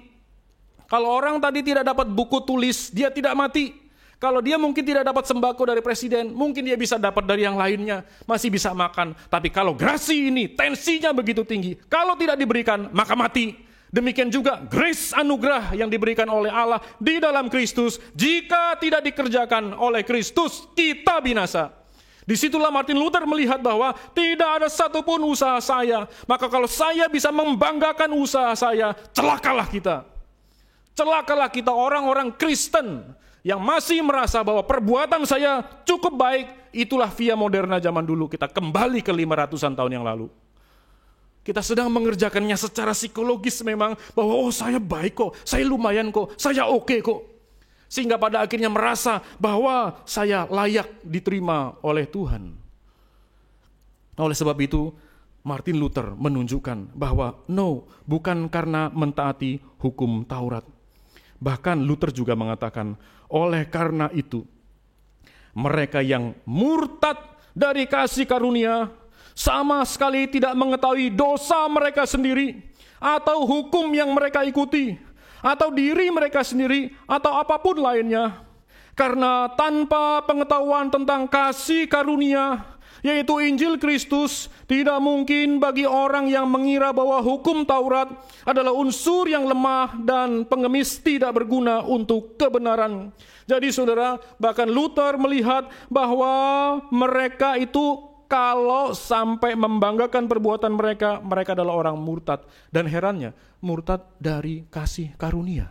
Kalau orang tadi tidak dapat buku tulis, dia tidak mati. Kalau dia mungkin tidak dapat sembako dari Presiden, mungkin dia bisa dapat dari yang lainnya, masih bisa makan. Tapi kalau grasi ini, tensinya begitu tinggi. Kalau tidak diberikan, maka mati. Demikian juga grace anugerah yang diberikan oleh Allah di dalam Kristus. Jika tidak dikerjakan oleh Kristus, kita binasa. Disitulah Martin Luther melihat bahwa tidak ada satupun usaha saya. Maka kalau saya bisa membanggakan usaha saya, celakalah kita. Celakalah kita orang-orang Kristen yang masih merasa bahwa perbuatan saya cukup baik. Itulah via moderna zaman dulu. Kita kembali ke 500-an tahun yang lalu. Kita sedang mengerjakannya secara psikologis memang, bahwa oh saya baik kok, saya lumayan kok, saya oke kok. Sehingga pada akhirnya merasa bahwa saya layak diterima oleh Tuhan. Oleh sebab itu, Martin Luther menunjukkan bahwa no, bukan karena mentaati hukum Taurat. Bahkan Luther juga mengatakan, oleh karena itu, mereka yang murtad dari kasih karunia, sama sekali tidak mengetahui dosa mereka sendiri, atau hukum yang mereka ikuti, atau diri mereka sendiri, atau apapun lainnya. Karena tanpa pengetahuan tentang kasih karunia, yaitu Injil Kristus, tidak mungkin bagi orang yang mengira bahwa hukum Taurat adalah unsur yang lemah dan pengemis tidak berguna untuk kebenaran. Jadi saudara, bahkan Luther melihat bahwa mereka itu kalau sampai membanggakan perbuatan mereka, mereka adalah orang murtad. Dan herannya, murtad dari kasih karunia.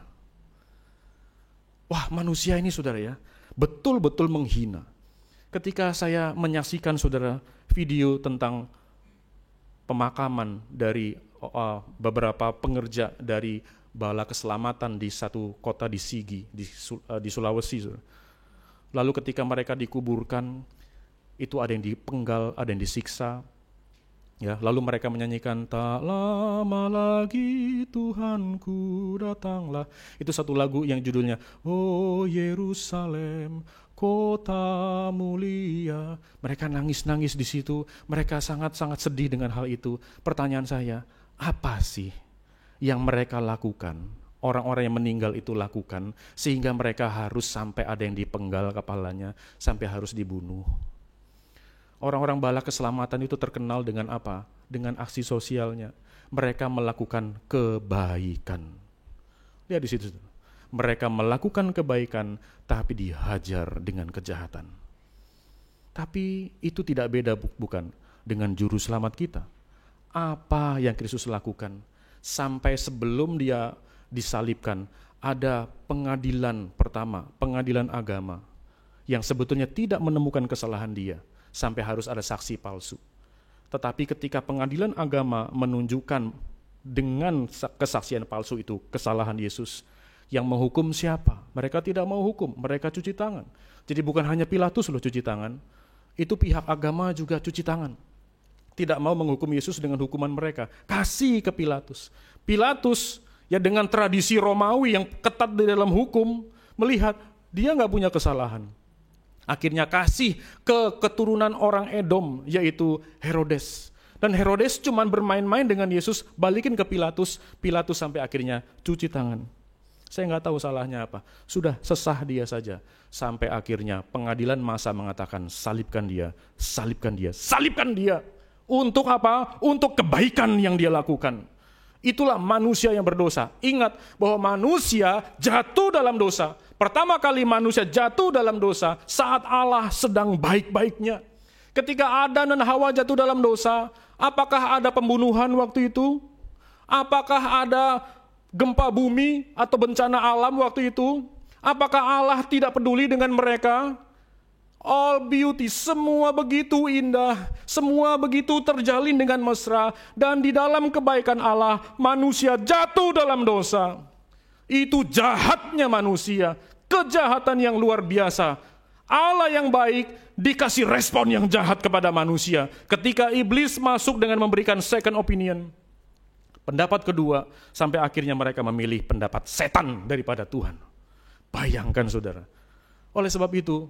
Wah, manusia ini saudara ya, betul-betul menghina. Ketika saya menyaksikan saudara video tentang pemakaman dari beberapa pengerja dari bala keselamatan di satu kota di Sigi, di Sulawesi. Lalu ketika mereka dikuburkan, itu ada yang dipenggal, ada yang disiksa. Ya, lalu mereka menyanyikan, tak lama lagi Tuhanku datanglah. Itu satu lagu yang judulnya, Oh Yerusalem, kota mulia. Mereka nangis-nangis di situ, mereka sangat-sangat sedih dengan hal itu. Pertanyaan saya, apa sih yang mereka lakukan, orang-orang yang meninggal itu lakukan, sehingga mereka harus sampai ada yang dipenggal kepalanya, sampai harus dibunuh? Orang-orang bala keselamatan itu terkenal dengan apa? Dengan aksi sosialnya. Mereka melakukan kebaikan. Lihat di situ. Mereka melakukan kebaikan, tapi dihajar dengan kejahatan. Tapi itu tidak beda bukan dengan juru selamat kita. Apa yang Kristus lakukan? Sampai sebelum dia disalibkan, ada pengadilan pertama, pengadilan agama, yang sebetulnya tidak menemukan kesalahan dia, sampai harus ada saksi palsu. Tetapi ketika pengadilan agama menunjukkan dengan kesaksian palsu itu kesalahan Yesus, yang menghukum siapa? Mereka tidak mau hukum, mereka cuci tangan. Jadi bukan hanya Pilatus loh cuci tangan, itu pihak agama juga cuci tangan. Tidak mau menghukum Yesus dengan hukuman mereka, kasih ke Pilatus. Pilatus ya dengan tradisi Romawi yang ketat di dalam hukum, melihat dia nggak punya kesalahan. Akhirnya kasih ke keturunan orang Edom, yaitu Herodes. Dan Herodes cuma bermain-main dengan Yesus, balikin ke Pilatus. Pilatus sampai akhirnya cuci tangan. Saya nggak tahu salahnya apa. Sudah sesah dia saja. Sampai akhirnya pengadilan massa mengatakan salibkan dia, salibkan dia, salibkan dia. Untuk apa? Untuk kebaikan yang dia lakukan. Itulah manusia yang berdosa. Ingat bahwa manusia jatuh dalam dosa. Pertama kali manusia jatuh dalam dosa saat Allah sedang baik-baiknya. Ketika Adam dan Hawa jatuh dalam dosa, apakah ada pembunuhan waktu itu? Apakah ada gempa bumi atau bencana alam waktu itu? Apakah Allah tidak peduli dengan mereka? All beauty, semua begitu indah, semua begitu terjalin dengan mesra, dan di dalam kebaikan Allah, manusia jatuh dalam dosa. Itu jahatnya manusia, kejahatan yang luar biasa. Allah yang baik dikasih respon yang jahat kepada manusia. Ketika iblis masuk dengan memberikan second opinion, pendapat kedua, sampai akhirnya mereka memilih pendapat setan daripada Tuhan. Bayangkan saudara. Oleh sebab itu,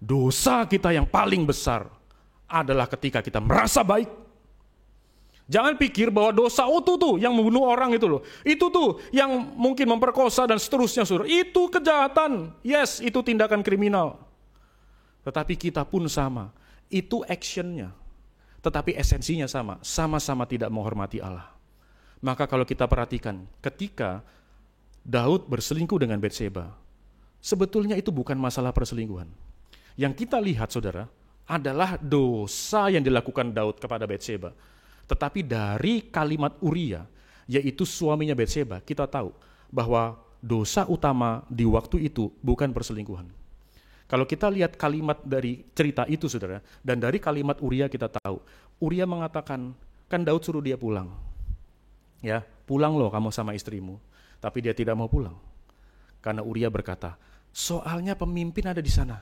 dosa kita yang paling besar adalah ketika kita merasa baik. Jangan pikir bahwa dosa itu tuh yang membunuh orang itu loh. Itu tuh yang mungkin memperkosa dan seterusnya. Itu kejahatan. Yes, itu tindakan kriminal. Tetapi kita pun sama. Itu actionnya. Tetapi esensinya sama. Sama-sama tidak menghormati Allah. Maka kalau kita perhatikan, ketika Daud berselingkuh dengan Batseba, sebetulnya itu bukan masalah perselingkuhan. Yang kita lihat saudara, adalah dosa yang dilakukan Daud kepada Batseba. Tetapi dari kalimat Uria, yaitu suaminya Batseba, kita tahu bahwa dosa utama di waktu itu bukan perselingkuhan. Kalau kita lihat kalimat dari cerita itu saudara, dan dari kalimat Uria kita tahu, Uria mengatakan, kan Daud suruh dia pulang. Ya, pulang loh kamu sama istrimu. Tapi dia tidak mau pulang. Karena Uria berkata, soalnya pemimpin ada di sana,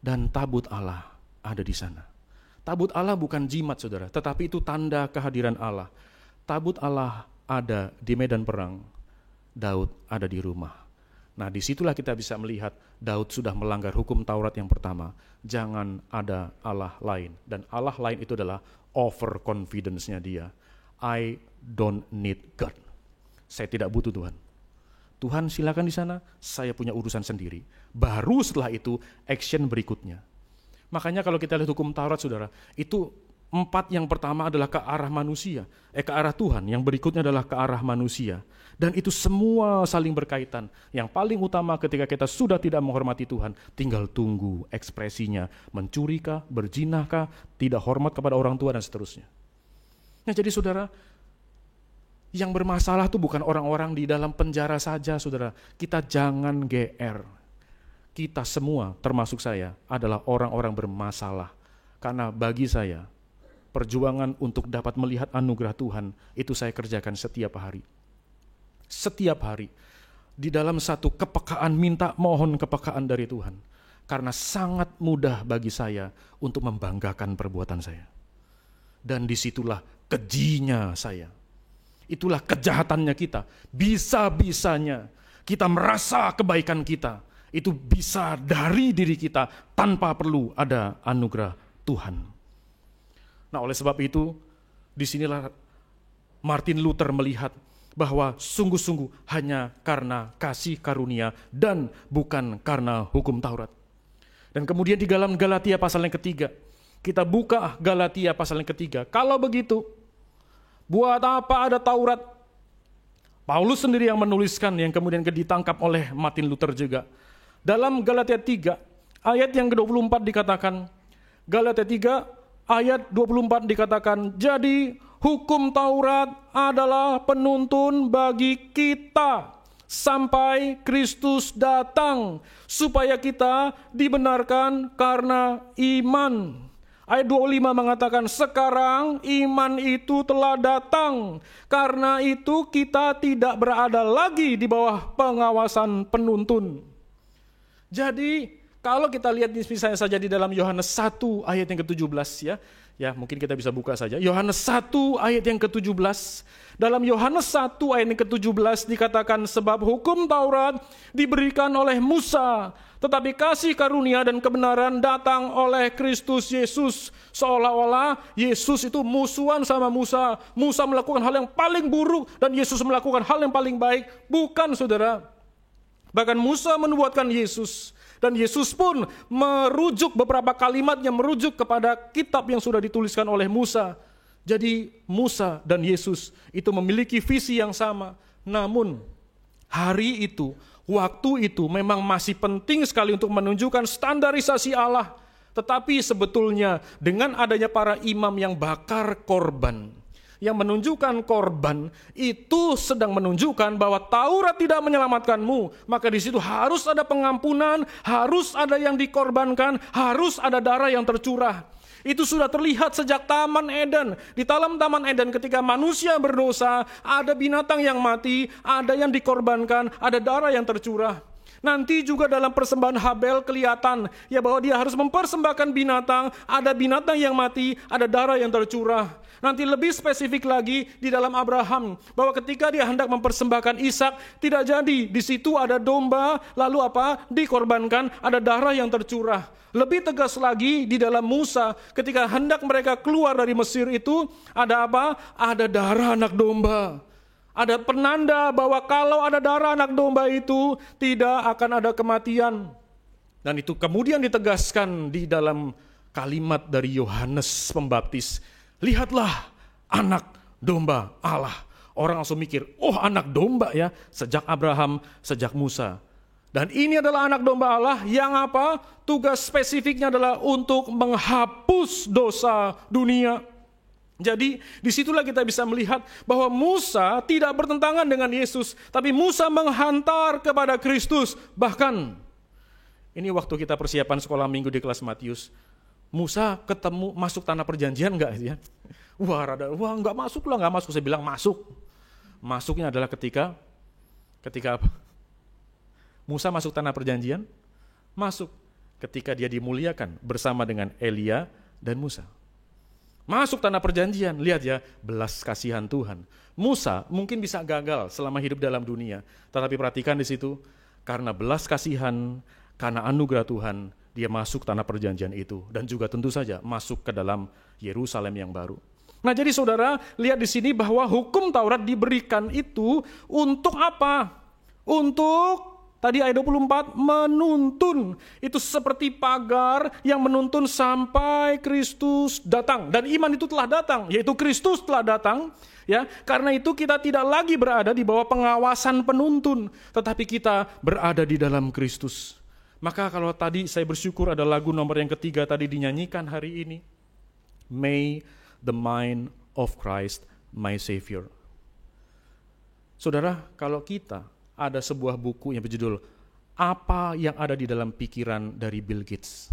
dan tabut Allah ada di sana. Tabut Allah bukan jimat saudara, tetapi itu tanda kehadiran Allah. Tabut Allah ada di medan perang, Daud ada di rumah. Nah disitulah kita bisa melihat Daud sudah melanggar hukum Taurat yang pertama. Jangan ada Allah lain. Dan Allah lain itu adalah over confidence-nya dia. I don't need God. Saya tidak butuh Tuhan. Tuhan silakan di sana, saya punya urusan sendiri. Baru setelah itu action berikutnya. Makanya kalau kita lihat hukum Taurat saudara, itu 4 yang pertama adalah ke arah manusia, ke arah Tuhan, yang berikutnya adalah ke arah manusia. Dan itu semua saling berkaitan. Yang paling utama ketika kita sudah tidak menghormati Tuhan, tinggal tunggu ekspresinya, mencurikah, berzinahkah, tidak hormat kepada orang tua dan seterusnya. Nah jadi saudara, yang bermasalah itu bukan orang-orang di dalam penjara saja saudara, kita jangan GR. Kita semua, termasuk saya, adalah orang-orang bermasalah. Karena bagi saya, perjuangan untuk dapat melihat anugerah Tuhan, itu saya kerjakan setiap hari. Setiap hari. Di dalam satu kepekaan, minta mohon kepekaan dari Tuhan. Karena sangat mudah bagi saya untuk membanggakan perbuatan saya. Dan disitulah kejinya saya. Itulah kejahatannya kita. Bisa-bisanya kita merasa kebaikan kita. Itu bisa dari diri kita tanpa perlu ada anugerah Tuhan. Nah, oleh sebab itu, disinilah Martin Luther melihat bahwa sungguh-sungguh hanya karena kasih karunia dan bukan karena hukum Taurat. Dan kemudian di dalam Galatia pasal yang ketiga, kita buka Galatia pasal yang ketiga. Kalau begitu, buat apa ada Taurat? Paulus sendiri yang menuliskan, yang kemudian ditangkap oleh Martin Luther juga. Dalam Galatia 3, ayat yang ke-24 dikatakan, Galatia 3, ayat 24 dikatakan, jadi hukum Taurat adalah penuntun bagi kita sampai Kristus datang, supaya kita dibenarkan karena iman. Ayat 25 mengatakan, sekarang iman itu telah datang, karena itu kita tidak berada lagi di bawah pengawasan penuntun. Jadi, kalau kita lihat misalnya saja di dalam Yohanes 1 ayat yang ke-17 ya mungkin kita bisa buka saja. Yohanes 1 ayat yang ke-17. Dalam Yohanes 1 ayat yang ke-17 dikatakan, sebab hukum Taurat diberikan oleh Musa, tetapi kasih karunia dan kebenaran datang oleh Kristus Yesus. Seolah-olah Yesus itu musuhan sama Musa. Musa melakukan hal yang paling buruk dan Yesus melakukan hal yang paling baik. Bukan, saudara. Bahkan Musa menubuatkan Yesus. Dan Yesus pun merujuk beberapa kalimat yang merujuk kepada kitab yang sudah dituliskan oleh Musa. Jadi Musa dan Yesus itu memiliki visi yang sama. Namun hari itu, waktu itu memang masih penting sekali untuk menunjukkan standarisasi Allah. Tetapi sebetulnya dengan adanya para imam yang bakar korban, yang menunjukkan korban, itu sedang menunjukkan bahwa Taurat tidak menyelamatkanmu. Maka di situ harus ada pengampunan, harus ada yang dikorbankan, harus ada darah yang tercurah. Itu sudah terlihat sejak Taman Eden. Di dalam Taman Eden ketika manusia berdosa, ada binatang yang mati, ada yang dikorbankan, ada darah yang tercurah. Nanti juga dalam persembahan Habel kelihatan ya bahwa dia harus mempersembahkan binatang, ada binatang yang mati, ada darah yang tercurah. Nanti lebih spesifik lagi di dalam Abraham, bahwa ketika dia hendak mempersembahkan Ishak, tidak jadi. Di situ ada domba, lalu apa? Dikorbankan, ada darah yang tercurah. Lebih tegas lagi di dalam Musa, ketika hendak mereka keluar dari Mesir itu, ada apa? Ada darah anak domba. Ada penanda bahwa kalau ada darah anak domba itu, tidak akan ada kematian. Dan itu kemudian ditegaskan di dalam kalimat dari Yohanes Pembaptis. Lihatlah anak domba Allah. Orang langsung mikir, oh anak domba ya, sejak Abraham, sejak Musa. Dan ini adalah anak domba Allah yang apa? Tugas spesifiknya adalah untuk menghapus dosa dunia. Jadi disitulah kita bisa melihat bahwa Musa tidak bertentangan dengan Yesus, tapi Musa menghantar kepada Kristus. Bahkan, ini waktu kita persiapan sekolah minggu di kelas Matius, Musa ketemu masuk tanah perjanjian enggak ya? Wah enggak masuk lah, enggak masuk. Saya bilang masuk. Masuknya adalah ketika apa? Musa masuk tanah perjanjian, masuk ketika dia dimuliakan bersama dengan Elia dan Musa. Masuk tanah perjanjian, lihat ya, belas kasihan Tuhan. Musa mungkin bisa gagal selama hidup dalam dunia, tetapi perhatikan di situ, karena belas kasihan, karena anugerah Tuhan, dia masuk tanah perjanjian itu, dan juga tentu saja masuk ke dalam Yerusalem yang baru. Nah jadi saudara, lihat di sini bahwa hukum Taurat diberikan itu untuk apa? Untuk tadi ayat 24, menuntun. Itu seperti pagar yang menuntun sampai Kristus datang. Dan iman itu telah datang, yaitu Kristus telah datang. Ya, karena itu kita tidak lagi berada di bawah pengawasan penuntun, tetapi kita berada di dalam Kristus. Maka kalau tadi saya bersyukur ada lagu nomor yang ketiga tadi dinyanyikan hari ini. May the mind of Christ my Savior. Saudara, kalau kita ada sebuah buku yang berjudul Apa yang ada di dalam pikiran dari Bill Gates.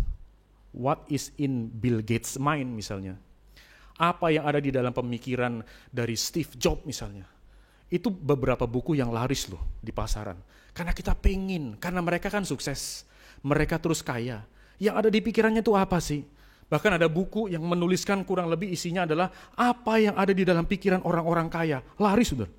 What is in Bill Gates' mind misalnya. Apa yang ada di dalam pemikiran dari Steve Jobs misalnya. Itu beberapa buku yang laris loh di pasaran. Karena kita pengen, karena mereka kan sukses. Mereka terus kaya. Yang ada di pikirannya itu apa sih? Bahkan ada buku yang menuliskan kurang lebih isinya adalah apa yang ada di dalam pikiran orang-orang kaya. Laris, saudara.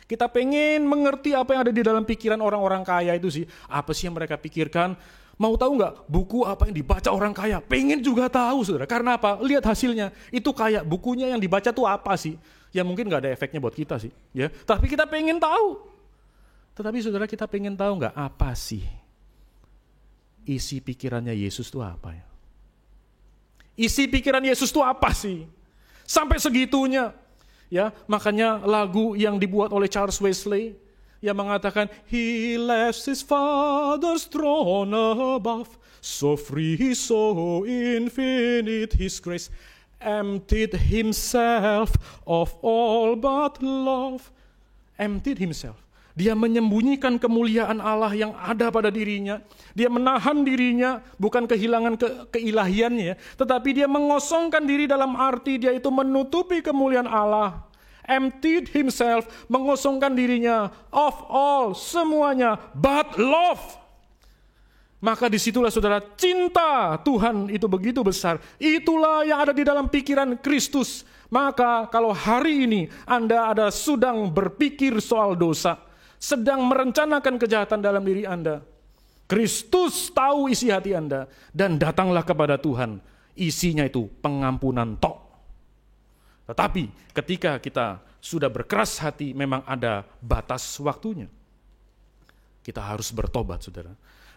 Kita pengen mengerti apa yang ada di dalam pikiran orang-orang kaya itu sih. Apa sih yang mereka pikirkan? Mau tahu nggak buku apa yang dibaca orang kaya? Pengen juga tahu, saudara. Karena apa? Lihat hasilnya. Itu kayak bukunya yang dibaca tuh apa sih? Ya mungkin nggak ada efeknya buat kita sih. Ya, tapi kita pengen tahu. Tetapi saudara, kita pengen tahu nggak apa sih isi pikirannya Yesus tuh apa ya? Isi pikiran Yesus tuh apa sih? Sampai segitunya. Ya, makanya lagu yang dibuat oleh Charles Wesley yang mengatakan, He left his father's throne above, so free, so infinite his grace, emptied himself of all but love. Emptied himself. Dia menyembunyikan kemuliaan Allah yang ada pada dirinya. Dia menahan dirinya, bukan kehilangan keilahiannya, tetapi dia mengosongkan diri dalam arti dia itu menutupi kemuliaan Allah. Emptied himself, mengosongkan dirinya, of all, semuanya, but love. Maka disitulah saudara, cinta Tuhan itu begitu besar. Itulah yang ada di dalam pikiran Kristus. Maka kalau hari ini Anda sedang berpikir soal dosa, sedang merencanakan kejahatan dalam diri Anda, Kristus tahu isi hati Anda, dan datanglah kepada Tuhan. Isinya itu pengampunan tok. Tetapi ketika kita sudah berkeras hati, memang ada batas waktunya. Kita harus bertobat, saudara.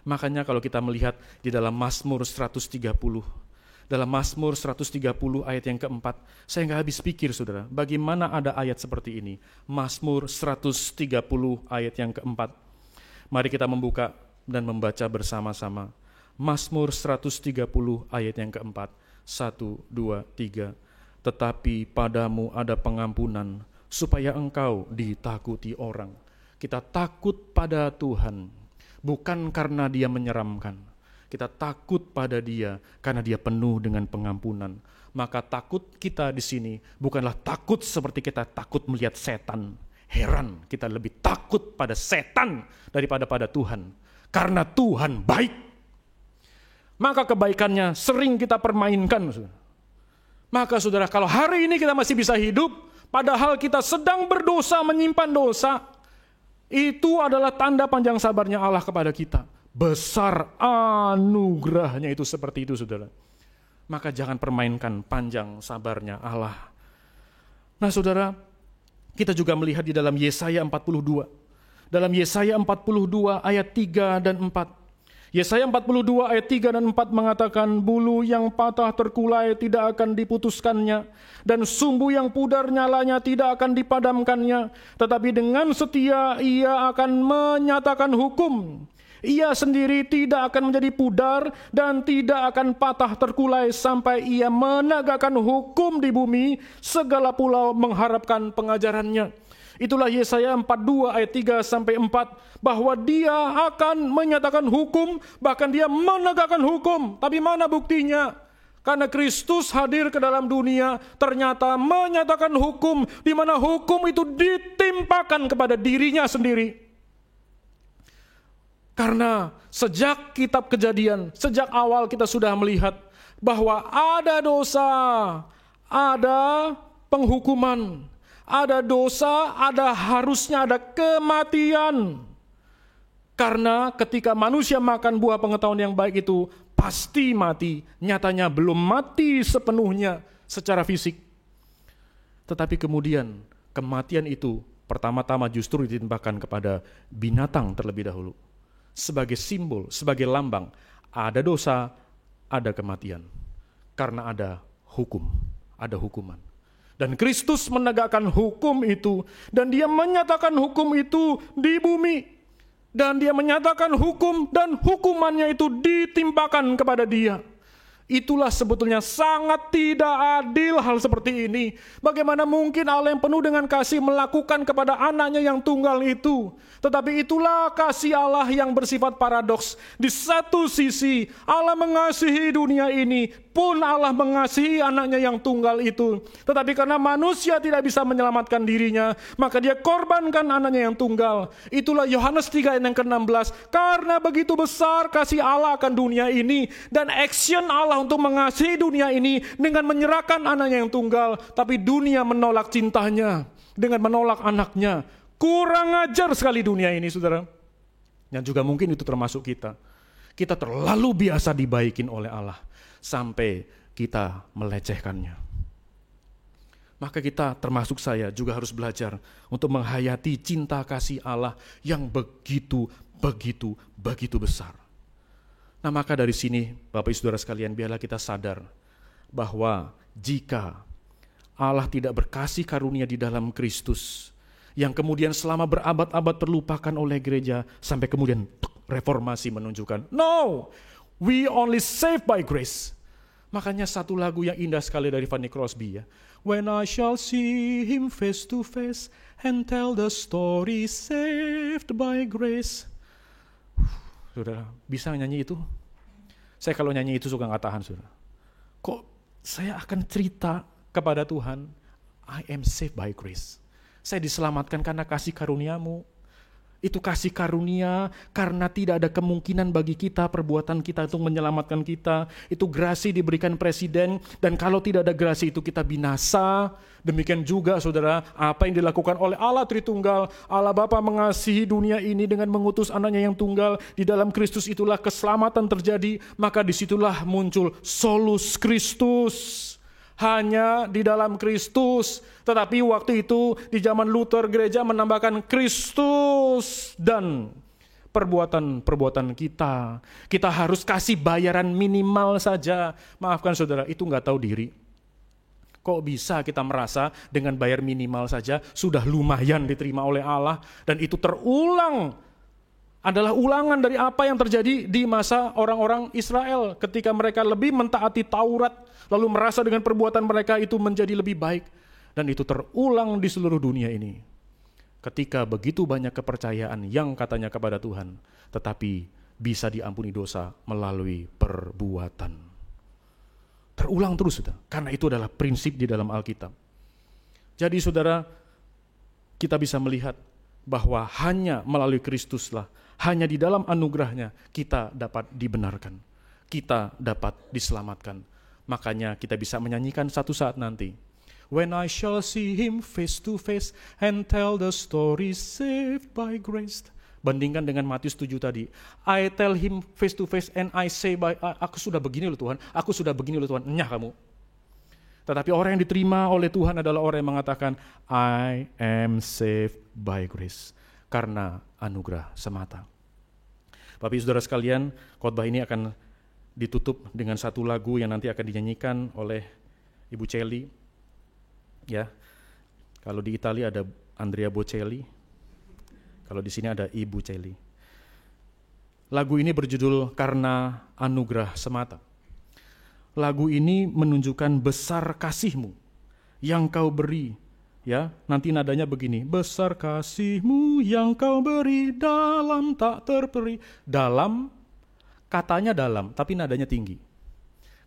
Makanya kalau kita melihat di dalam Mazmur 130, dalam Mazmur 130 ayat yang keempat, saya nggak habis pikir, saudara, bagaimana ada ayat seperti ini. Mazmur 130 ayat yang keempat. Mari kita membuka dan membaca bersama-sama. Mazmur 130 ayat yang keempat. 1, 2, 3. Tetapi padamu ada pengampunan, supaya engkau ditakuti orang. Kita takut pada Tuhan, bukan karena dia menyeramkan. Kita takut pada dia, karena dia penuh dengan pengampunan. Maka takut kita di sini bukanlah takut seperti kita takut melihat setan. Heran, kita lebih takut pada setan daripada pada Tuhan. Karena Tuhan baik. Maka kebaikannya sering kita permainkan. Maka saudara, kalau hari ini kita masih bisa hidup, padahal kita sedang berdosa, menyimpan dosa, itu adalah tanda panjang sabarnya Allah kepada kita. Besar anugerahnya itu seperti itu, saudara. Maka jangan permainkan panjang sabarnya Allah. Nah saudara, kita juga melihat di dalam Yesaya 42. Dalam Yesaya 42 ayat 3 dan 4. Yesaya 42 ayat 3 dan 4 mengatakan, bulu yang patah terkulai tidak akan diputuskannya, dan sumbu yang pudar nyalanya tidak akan dipadamkannya, tetapi dengan setia ia akan menyatakan hukum. Ia sendiri tidak akan menjadi pudar dan tidak akan patah terkulai sampai ia menegakkan hukum di bumi, segala pulau mengharapkan pengajarannya. Itulah Yesaya 42 ayat 3 sampai 4, bahwa dia akan menyatakan hukum, bahkan dia menegakkan hukum. Tapi mana buktinya? Karena Kristus hadir ke dalam dunia, ternyata menyatakan hukum, di mana hukum itu ditimpakan kepada dirinya sendiri. Karena sejak kitab Kejadian, sejak awal kita sudah melihat bahwa ada dosa, ada penghukuman. Ada dosa, harusnya ada kematian. Karena ketika manusia makan buah pengetahuan yang baik itu, pasti mati. Nyatanya belum mati sepenuhnya secara fisik. Tetapi kemudian kematian itu pertama-tama justru ditimpakan kepada binatang terlebih dahulu. Sebagai simbol, sebagai lambang, ada dosa, ada kematian. Karena ada hukum, ada hukuman. Dan Kristus menegakkan hukum itu, dan dia menyatakan hukum itu di bumi, dan dia menyatakan hukum dan hukumannya itu ditimpakan kepada dia. Itulah sebetulnya sangat tidak adil hal seperti ini. Bagaimana mungkin Allah yang penuh dengan kasih melakukan kepada anaknya yang tunggal itu? Tetapi itulah kasih Allah yang bersifat paradoks. Di satu sisi Allah mengasihi dunia ini, pun Allah mengasihi anaknya yang tunggal itu. Tetapi karena manusia tidak bisa menyelamatkan dirinya, maka dia korbankan anaknya yang tunggal. Itulah Yohanes 3 ayat yang ke-16. Karena begitu besar kasih Allah akan dunia ini, dan action Allah untuk mengasihi dunia ini dengan menyerahkan anaknya yang tunggal, tapi dunia menolak cintanya dengan menolak anaknya. Kurang ajar sekali dunia ini, saudara. Dan juga mungkin itu termasuk kita. Kita terlalu biasa dibaikin oleh Allah sampai kita melecehkannya. Maka kita, termasuk saya, juga harus belajar untuk menghayati cinta kasih Allah yang begitu besar. Nah, maka dari sini Bapak Ibu Saudara sekalian, biarlah kita sadar bahwa jika Allah tidak berkasih karunia di dalam Kristus, yang kemudian selama berabad-abad terlupakan oleh gereja, sampai kemudian reformasi menunjukkan, no, we only saved by grace. Makanya satu lagu yang indah sekali dari Fanny Crosby, ya, when I shall see him face to face and tell the story saved by grace. Saudara, bisa nyanyi itu? Saya kalau nyanyi itu suka nggak tahan, saudara. Kok saya akan cerita kepada Tuhan, I am saved by grace. Saya diselamatkan karena kasih karuniamu. Itu kasih karunia karena tidak ada kemungkinan bagi kita, perbuatan kita untuk menyelamatkan kita. Itu grasi diberikan presiden, dan kalau tidak ada grasi itu kita binasa. Demikian juga, saudara, apa yang dilakukan oleh Allah Tritunggal. Allah Bapa mengasihi dunia ini dengan mengutus anaknya yang tunggal. Di dalam Kristus itulah keselamatan terjadi. Maka disitulah muncul solus Kristus. Hanya di dalam Kristus. Tetapi waktu itu di zaman Luther, gereja menambahkan Kristus dan perbuatan-perbuatan kita. Kita harus kasih bayaran minimal saja. Maafkan saudara, itu nggak tahu diri. Kok bisa kita merasa dengan bayar minimal saja sudah lumayan diterima oleh Allah, dan itu terulang. Adalah ulangan dari apa yang terjadi di masa orang-orang Israel ketika mereka lebih mentaati Taurat, lalu merasa dengan perbuatan mereka itu menjadi lebih baik. Dan itu terulang di seluruh dunia ini. Ketika begitu banyak kepercayaan yang katanya kepada Tuhan, tetapi bisa diampuni dosa melalui perbuatan. Terulang terus, saudara, karena itu adalah prinsip di dalam Alkitab. Jadi saudara, kita bisa melihat bahwa hanya melalui Kristuslah, hanya di dalam anugerahnya kita dapat dibenarkan, kita dapat diselamatkan. Makanya kita bisa menyanyikan satu saat nanti, when I shall see him face to face and tell the story saved by grace. Bandingkan dengan Matius 7 tadi, I tell him face to face and I say aku sudah begini loh Tuhan, aku sudah begini loh Tuhan, nyah kamu. Tetapi orang yang diterima oleh Tuhan adalah orang yang mengatakan, I am saved by grace. Karena anugerah semata. Bapak Ibu Saudara sekalian, khotbah ini akan ditutup dengan satu lagu yang nanti akan dinyanyikan oleh Ibu Celi. Ya, kalau di Italia ada Andrea Bocelli, kalau di sini ada Ibu Celi. Lagu ini berjudul Karena Anugerah Semata. Lagu ini menunjukkan besar kasih-Mu yang Kau beri. Ya, nanti nadanya begini, besar kasih-Mu yang Kau beri dalam tak terperi. Dalam, katanya dalam, tapi nadanya tinggi.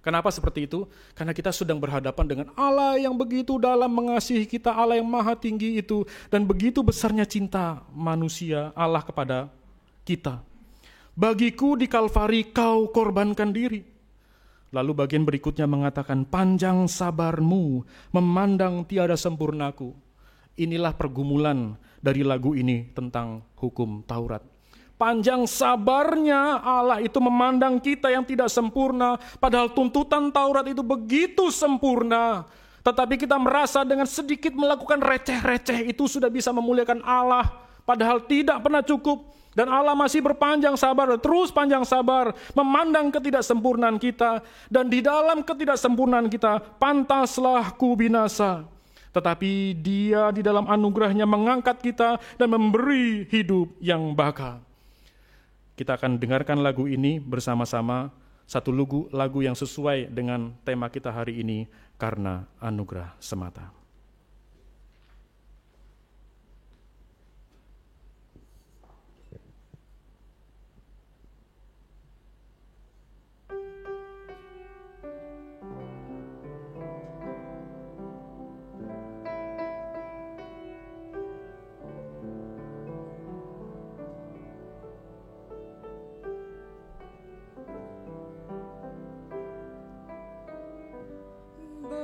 Kenapa seperti itu? Karena kita sedang berhadapan dengan Allah yang begitu dalam mengasihi kita, Allah yang maha tinggi itu, dan begitu besarnya cinta manusia Allah kepada kita. Bagiku di Kalvari Kau korbankan diri. Lalu bagian berikutnya mengatakan, panjang sabar-Mu memandang tiada sempurnaku. Inilah pergumulan dari lagu ini tentang hukum Taurat. Panjang sabarnya Allah itu memandang kita yang tidak sempurna, padahal tuntutan Taurat itu begitu sempurna. Tetapi kita merasa dengan sedikit melakukan receh-receh itu sudah bisa memuliakan Allah, padahal tidak pernah cukup. Dan Allah masih berpanjang sabar, terus panjang sabar, memandang ketidaksempurnaan kita. Dan di dalam ketidaksempurnaan kita, pantaslah ku binasa. Tetapi Dia di dalam anugerahnya mengangkat kita dan memberi hidup yang baka. Kita akan dengarkan lagu ini bersama-sama satu lagu yang sesuai dengan tema kita hari ini, Karena Anugerah Semata.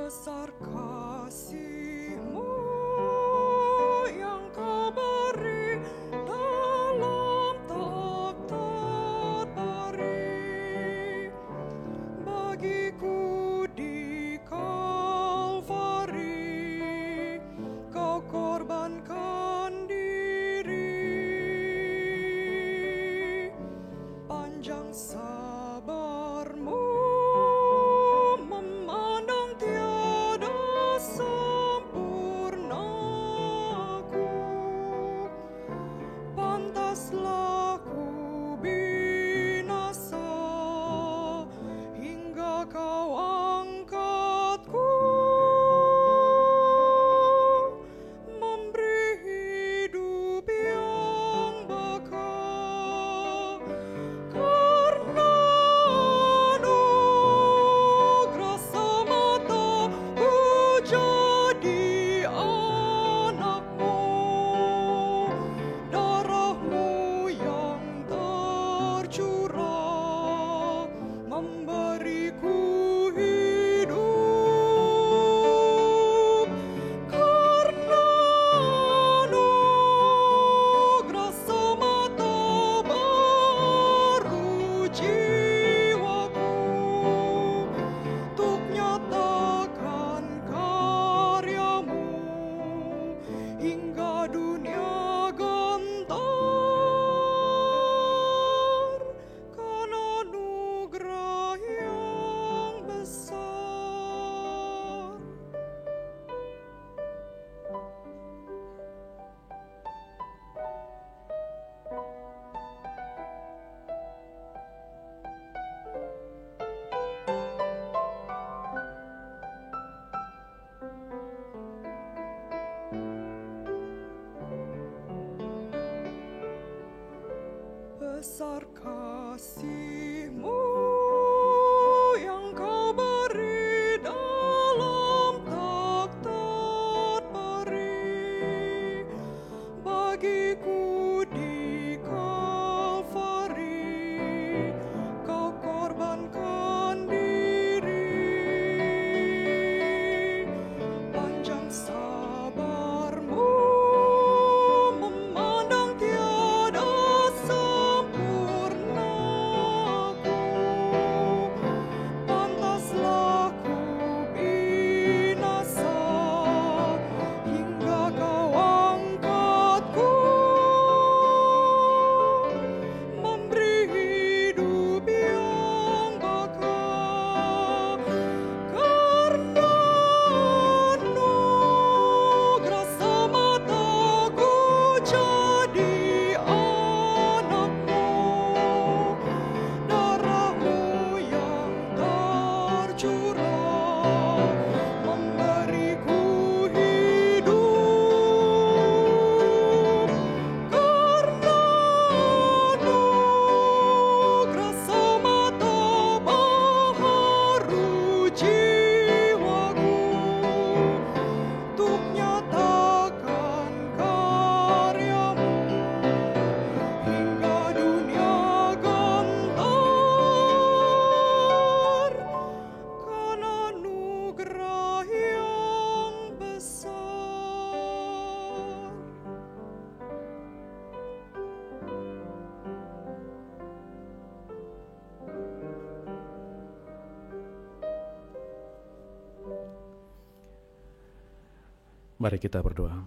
Besar kasih-Mu yang Kau beri dalam tak terperi bagiku di Kalvari. Kau korbankan diri, panjang sabar-Mu memandang tiada sempurnaku. Pantaslah ku binasa hingga Kau angkatku, memberi hidup yang bakal. Karena anugerah semata ku jadi anak-Mu, darah-Mu yang tercurah memberiku hidup. Karena anugerah semata baru jiwaku untuk nyatakan karya-Mu hingga dunia gentar. Karena anugerah yang besar. Besar kasih-Mu yang Kau beri dalam tak terperi bagiku di Kalvari. Kau korbankan diri, panjang sabar-Mu memandang tiada sempurnaku. Pantaslah ku binasa hingga Kau angkatku, memberi hidup yang bakal. Karena anugerah semata ku jadi anak-Mu, darah-Mu yang tercurah memberiku hidup. Karena anugerah semata baharu jiwaku untuk nyatakan karya-Mu hingga dunia gentar. Karena anugerah yang besar. Mari kita berdoa.